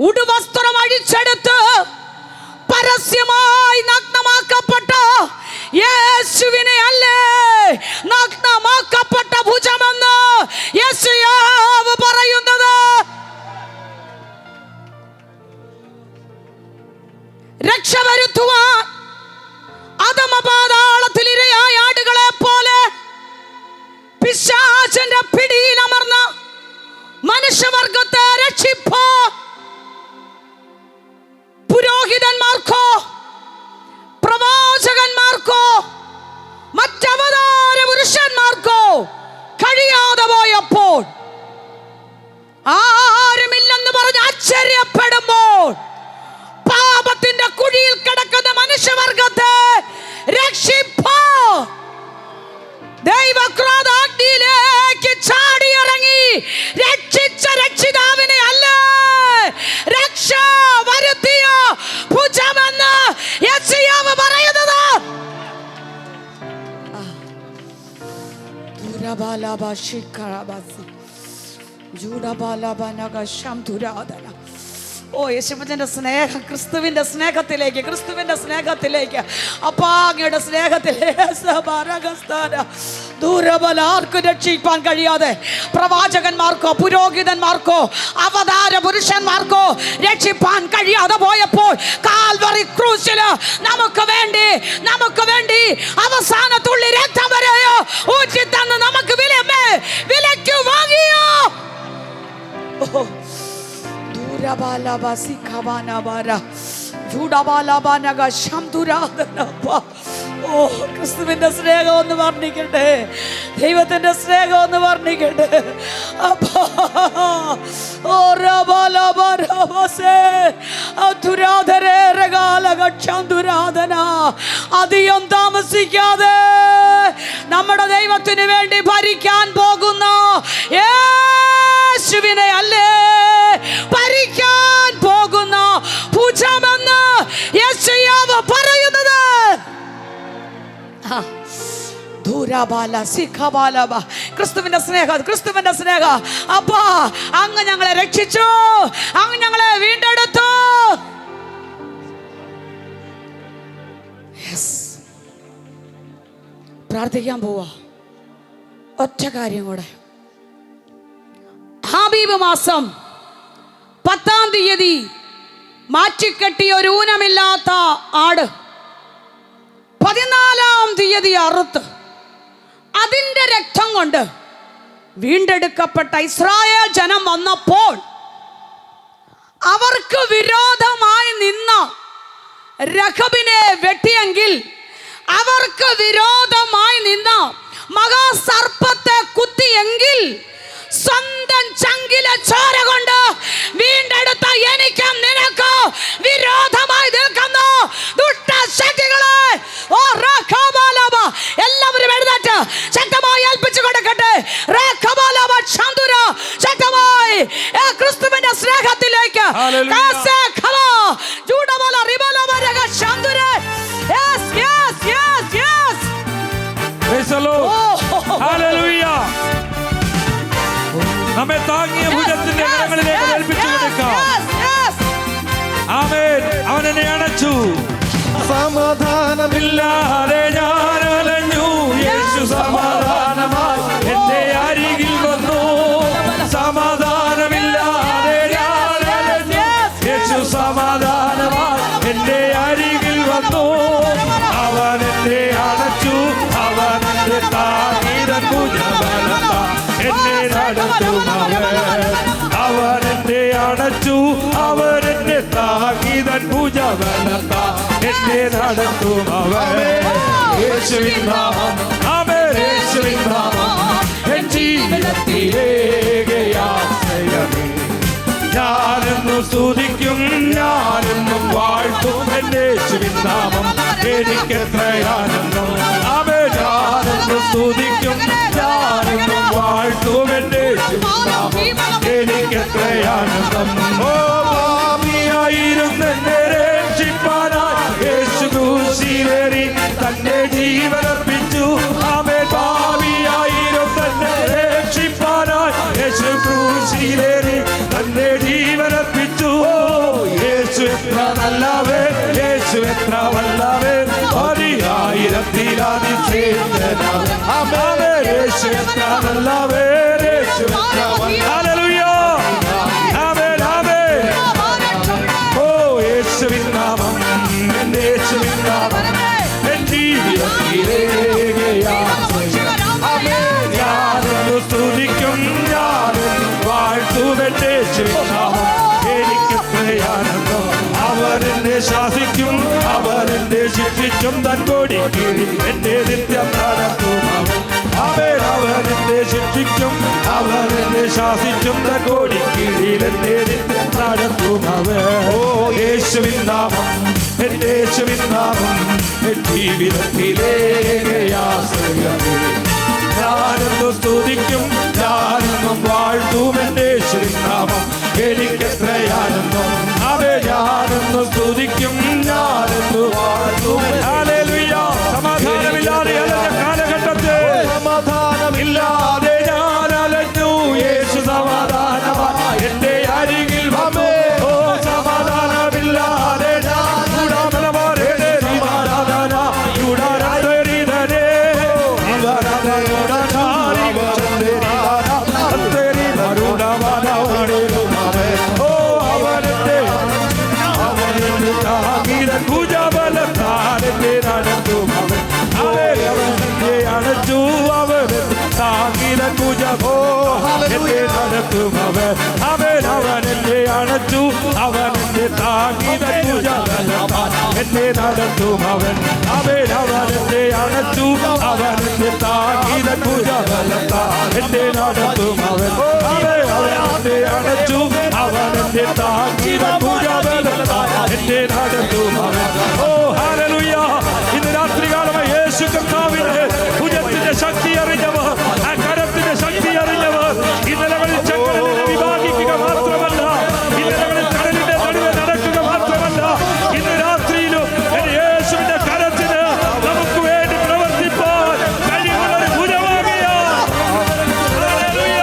ഉടുവസ്ത്രം അഴിച്ചെടുത്ത് പരസ്യമായി നഗ്നമാക്കപ്പെട്ട യേശുവിനെ അല്ലേ നഗ്നമാക്കപ്പെട്ട ഭുജമെന്ന് യെശയ്യാവ് പറയുന്നത്? രക്ഷ വരുത്തുവാൻ അധമപാതാളത്തിൽ ഇരയായ ആടുകളെ പോലെ പിശാചിന്റെ പിടിയിൽ അമർന്ന മനുഷ്യവർഗത്തെ രക്ഷിപ്പോ പുരോഹിതന്മാർക്കോ പ്രവാചകന്മാർക്കോ മറ്റവതാര പുരുഷന്മാർക്കോ കഴിയാതെ പോയപ്പോൾ, ആരുമില്ലെന്ന് പറഞ്ഞ് ആശ്ചര്യപ്പെടുമ്പോൾ, പാപത്തിന്റെ കുഴിയിൽ കിടക്കുന്ന മനുഷ്യവർഗത്തെ രക്ഷിപ്പോ ദൈവക്രോധാഗ്നിയിലേക്ക് ചാടിയിറങ്ങി രക്ഷിച്ച രക്ഷിതാവിനെ അല്ലേ രക്ഷ വരുത്തിയ ഭുജമെന്ന് യെശയ്യാവ് പറയുന്നത്? ഓ യേശുവിന്റെ സ്നേഹം, ക്രിസ്തുവിന്റെ സ്നേഹത്തിലേക്ക്, ക്രിസ്തുവിന്റെ സ്നേഹത്തിലേക്ക്, അപ്പാങ്ങയുടെ സ്നേഹത്തിലേക്ക് ദൂരബലാർക്കും രക്ഷിക്കാൻ കഴിയാതെ പ്രവാചകന്മാർക്കോ പുരോഹിതന്മാർക്കോ അവതാര പുരുഷന്മാർക്കോ രക്ഷിപ്പാൻ കഴിയാതെ പോയപ്പോൾ കാൽവറി ക്രൂശില് നമുക്ക് വേണ്ടി അവസാന തുള്ളി രക്തം വരെയോ ഊറ്റി തന്ന് നമുക്ക് വിലയ്ക്ക് വാങ്ങിയോ? ഓ ക്രിസ്തുവിന്റെ സ്നേഹം ഒന്ന് വർണ്ണിക്കട്ടെ, ദൈവത്തിന്റെ സ്നേഹം ഒന്ന് വർണ്ണിക്കട്ടെ. അധികം താമസിക്കാതെ നമ്മുടെ ദൈവത്തിന് വേണ്ടി ഭരിക്കാൻ പോകുന്ന യേശുവിനെ അല്ലേ ഭരിക്കാൻ പോകുന്ന ഭുജമെന്ന് യെശയ്യാവ് പറയുന്നത്? ക്രിസ്തുവിന്റെ സ്നേഹം അപ്പാ, അങ്ങ് ഞങ്ങളെ രക്ഷിച്ചു, അങ്ങ് ഞങ്ങളെ വീണ്ടെടുത്തു. പ്രാർത്ഥിക്കാൻ പോവാ. ഒറ്റ കാര്യം കൂടെ. ഹബീബ് മാസം 10-ാം തീയതി മാറ്റിക്കെട്ടിയ ഒരു ഊനമില്ലാത്ത ആട് 14-ാം തീയതി അറുത്ത് അതിൻ്റെ രക്തം കൊണ്ട് വീണ്ടെടുക്കപ്പെട്ട ഇസ്രായേൽ ജനം വന്നപ്പോൾ അവർക്ക് വിരോധമായി നിന്ന രഹബിനെ വെട്ടിയെങ്കിൽ, അവർക്ക് വിരോധമായി നിന്ന മഹാസർപ്പത്തെ കുത്തിയെങ്കിൽ, സ്വന്തം ചങ്കിലെ ചോര കൊണ്ട് വീണ്ടെടുത്ത എനിക്കും നിനക്ക് വിരോധമായി നിൽക്കുന്ന ദുഷ്ടശക്തികളെ എല്ലാവരും എഴുന്നേറ്റ് ശക്തമായി ഏൽപ്പിച്ചു കൊടുക്കട്ടെ. ശക്തമായി ക്രിസ്തുവിന്റെ സ്നേഹത്തിലേക്ക് നമ്മെ താങ്ങിയ ഭുജത്തിന്റെ കരങ്ങളിലേക്ക് ഏൽപ്പിച്ചു കൊടുക്കാം. ആമേൻ. അവൻ എന്നെ അണച്ചു, സമാധാനമില്ലാതെ ഞാൻ അലഞ്ഞു. യേശു സമാധാനമായി എന്റെ അരികിൽ വന്നു. സമാധാനമില്ലാതെ ഞാൻ അലഞ്ഞു. യേശു സമാധാനമായി എന്റെ അരികിൽ വന്നു. അവൻ എന്നെ അണച്ചു, അവൻ എന്റെ താങ്ങിയതൻ ഭുജബലത്താൽ എന്നെ നടത്തുന്നവൻ. അവൻ എന്നെ അണച്ചു, അവൻ എന്നെ താങ്ങിയതൻ ഭുജബലത്താൽ എന്നെ നടത്തുന്നവൻ. യേശുവിൻ നാമം, ആമേൻ. യേശുവിൻ നാമം എൻ ജീവിതത്തിലേക്ക് ആശ്രയമേ. ഞാനെന്നും സ്തുതിക്കും, ഞാനെന്നും വാഴ്ത്തും എൻ യേശുവിൻ നാമം. എനിക്കെത്ര ആനന്ദം. ആമേൻ. ഞാനെന്നും സ്തുതിക്കും, ഞാനെന്നും വാഴ്ത്തും എൻ യേശുവിൻ നാമം. എനിക്കെത്ര ആനന്ദം. ഓ പാപിയായിരുന്ന എന്നെ രക്ഷിപ്പാനായി യേശു ക്രൂശിലേറി തന്റെ ജീവനർപ്പിച്ചു. ആമേൻ. പാപിയായിരുന്ന എന്നെ രക്ഷിപ്പാനായി യേശു ക്രൂശിലേറി തന്റെ ജീവനർപ്പിച്ചു. യേശു എത്ര നല്ലവൻ, യേശു എത്ര വല്ലവൻ. 10,000-ത്തിലധികം ആമേൻ. യേശു എത്ര നല്ലവൻ, യേശു എത്ര ഹല്ലേലൂയ. ആമേൻ, ആമേൻ. ഓ യേശുവിൻ നാമം, എന്റെ യേശുവിൻ നാമം എൻ ജീവിതത്തിലേക്ക് ആമേൻ. ഞാനൊന്ന് സ്തുതിക്കും, ഞാനൊന്ന് വാഴ്ത്തും എന്റെ യേശുവിൻ നാമം. എനിക്കെത്ര ആനന്ദം. അവൻ എന്നെ ശാസിക്കും, അവൻ എന്നെ ശിക്ഷിക്കും. തൻ കൊടി കീഴിൽ എന്നെ നിത്യം നടത്തും അവൻ. ആമേൻ. അവൻ എന്നെ ശിക്ഷിക്കും, അവൻ എന്നെ ശാസിക്കും. തൻ കൊടി കീഴിൽ എന്നെ നിത്യം നടത്തും അവൻ. ഓ യേശുവിൻ നാമം, എന്റെ യേശുവിൻ നാമം എൻ ജീവിതത്തിലേക്ക് ആശ്രയമേ. ഞാനെന്നും സ്തുതിക്കും, ഞാനെന്നും വാഴ്ത്തും എന്റെ യേശുവിൻ നാമം. എനിക്കെത്ര ആനന്ദം. ആമേൻ. ഞാനെന്നും സ്തുതിക്കും, ഞാനെന്നും വാഴ്ത്തും. ഹല്ലേലൂയ. സമാധാനമില്ലാതെ അലഞ്ഞ കാലഘട്ടത്തിൽ സമാധാനമില്ലാതെ ഞാൻ അലഞ്ഞു. യേശു സമാധാനമായി എന്റെ അരികിൽ വന്നു. ഓ സമാധാനമില്ലാതെ ഞാൻ അവനെന്നെ അണച്ചു, അവനെന്നെ താങ്ങിത എന്നെ നടത്തും അവൻ. അവനെന്നെ അണച്ചു, അവനെന്നെ താങ്ങിത എന്നെ നടത്തും അവൻ. അവനെന്നെ അണച്ചു, അവനെന്നെ താങ്ങിത എന്നെ നടത്തും അവൻ. ഓ ഹല്ലേലൂയ. ഇന്ന് രാത്രികാലമായി യേശു കർത്താവിന്റെ ഭുജത്തിന്റെ ശക്തി അറിഞ്ഞവർ, ആ കരത്തിന്റെ ശക്തി അറിഞ്ഞവർ ഇന്നലകളിൽ ചക്രനെ വിഭാഗിക്കുക മാത്രമല്ല, ഇന്നലകളിൽ കടലിന്റെ നടുവെ നടക്കുക മാത്രമല്ല, ഇന്ന് രാത്രിയിലും യേശുവിന്റെ കരത്തിന് നമുക്ക് വേണ്ടി പ്രവർത്തിപ്പാൻ കഴിവുള്ള ഒരു ഭുജമാകിയാൽ ഹല്ലേലൂയ.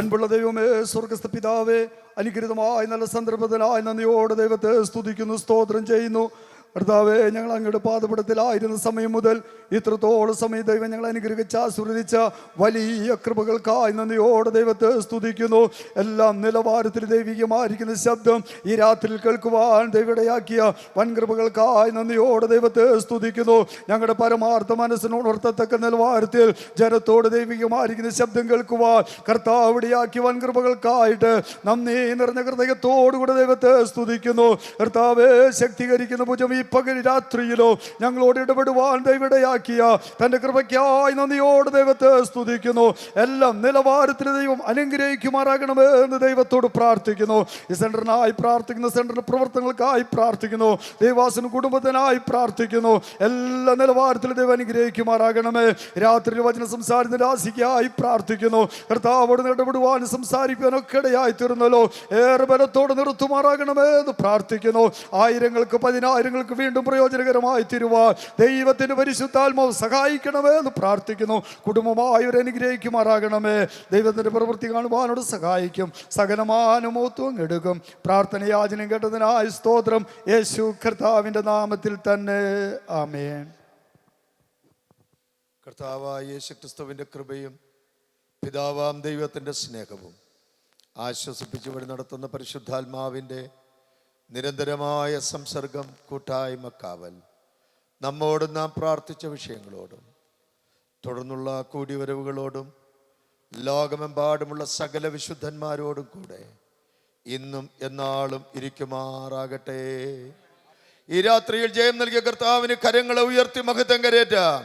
അൻപുള്ള ദൈവമേ, സ്വർഗസ്ഥ പിതാവേ, അനുഗ്രഹീതമായ നല്ല സന്ദർഭത്തിനായി നന്ദിയോടെ ദൈവത്തെ സ്തുതിക്കുന്നു, സ്തോത്രം ചെയ്യുന്നു. കർത്താവേ, ഞങ്ങൾ അങ്ങയുടെ പാദപീഠത്തിലായിരുന്ന സമയം മുതൽ ഇത്രത്തോളം സമയം ദൈവം ഞങ്ങൾ അനുഗ്രഹിച്ച ആശീർവദിച്ച വലിയ കൃപകൾക്കായി നന്ദിയോടെ ദൈവത്തെ സ്തുതിക്കുന്നു. എല്ലാം നിലവാരത്തിൽ ദൈവികമായിരിക്കുന്ന ശബ്ദം ഈ രാത്രിയിൽ കേൾക്കുവാൻ ദൈവടയാക്കിയ വൻകൃപകൾക്കായി നന്ദിയോടെ ദൈവത്തെ സ്തുതിക്കുന്നു. ഞങ്ങളുടെ പരമാർത്ഥ മനസ്സിനുണർത്തത്തക്ക നിലവാരത്തിൽ ജനത്തോട് ദൈവികമായിരിക്കുന്ന ശബ്ദം കേൾക്കുവാൻ കർത്താവിടെയാക്കിയ വൻകൃപകൾക്കായിട്ട് നന്ദി നിറഞ്ഞ ഹൃദയത്തോടുകൂടെ ദൈവത്തെ സ്തുതിക്കുന്നു. കർത്താവേ, ശക്തീകരിക്കുന്ന ഭുജം ഈ പകൽ രാത്രിയിലോ ഞങ്ങളോട് ഇടപെടുവാൻ ദൈവടയാക്കിയ തൻ്റെ കൃപയ്ക്കായി നന്ദിയോട് ദൈവത്തെ സ്തുതിക്കുന്നു. എല്ലാം നിലവാരത്തിൽ ദൈവം അനുഗ്രഹിക്കുമാറാകണമേ എന്ന് ദൈവത്തോട് പ്രാർത്ഥിക്കുന്നു. ഈ സെന്ററിനായി പ്രാർത്ഥിക്കുന്നു, സെന്ററിന്റെ പ്രവർത്തനങ്ങൾക്കായി പ്രാർത്ഥിക്കുന്നു, ദൈവാസന കുടുംബത്തിനായി പ്രാർത്ഥിക്കുന്നു. എല്ലാ നിലവാരത്തിൽ ദൈവം അനുഗ്രഹിക്കുമാറാകണമേ. രാത്രിയിൽ വചനം സംസാരിക്കുന്ന രാശിക്കായി പ്രാർത്ഥിക്കുന്നു. കർത്താവോട് ഇടപെടുവാൻ സംസാരിക്കാനൊക്കെ ഇടയായി തീർന്നല്ലോ, ഏറെ ബലത്തോട് നിർത്തുമാറാകണമേ എന്ന് പ്രാർത്ഥിക്കുന്നു. ആയിരങ്ങൾക്ക് പതിനായിരങ്ങൾക്ക് വീണ്ടും പ്രയോജനകരമായി തീരുവാൻ ദൈവത്തിന്റെ പരിശുദ്ധാത്മാവ് സഹായിക്കണമേ എന്ന് പ്രാർത്ഥിക്കുന്നു. കുടുംബമായവർ അനുഗ്രഹിക്കുമാറാകണമേ. ദൈവത്തിന്റെ പ്രവൃത്തി കാണുവാനോട് സഹായിക്കും, സകലമാനുമോത്വം എടുക്കും. പ്രാർത്ഥനയാചനം കേട്ടതിനായി സ്തോത്രം. യേശു കർത്താവിന്റെ നാമത്തിൽ തന്നെ, ആമേൻ. കർത്താവായ യേശു ക്രിസ്തുവിൻ്റെ കൃപയും പിതാവാം ദൈവത്തിൻ്റെ സ്നേഹവും ആശ്വസിപ്പിച്ചു വഴി നടത്തുന്ന പരിശുദ്ധാത്മാവിൻ്റെ നിരന്തരമായ സംസർഗം, കൂട്ടായ്മ, കാവൽ നമ്മോടും നാം പ്രാർത്ഥിച്ച വിഷയങ്ങളോടും തുടർന്നുള്ള കൂടിവരവുകളോടും ലോകമെമ്പാടുമുള്ള സകല വിശുദ്ധന്മാരോടും കൂടെ ഇന്നും എന്നാളും ഇരിക്കുമാറാകട്ടെ. ഈ രാത്രിയിൽ ജയം നൽകിയ കർത്താവിന് കരങ്ങളെ ഉയർത്തി മഹത്വം കരേറ്റാം.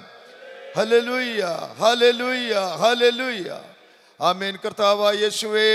ഹല്ലേലൂയ, ഹല്ലേലൂയ, ഹല്ലേലൂയ. ആമേൻ. കർത്താവായ യേശുവേ,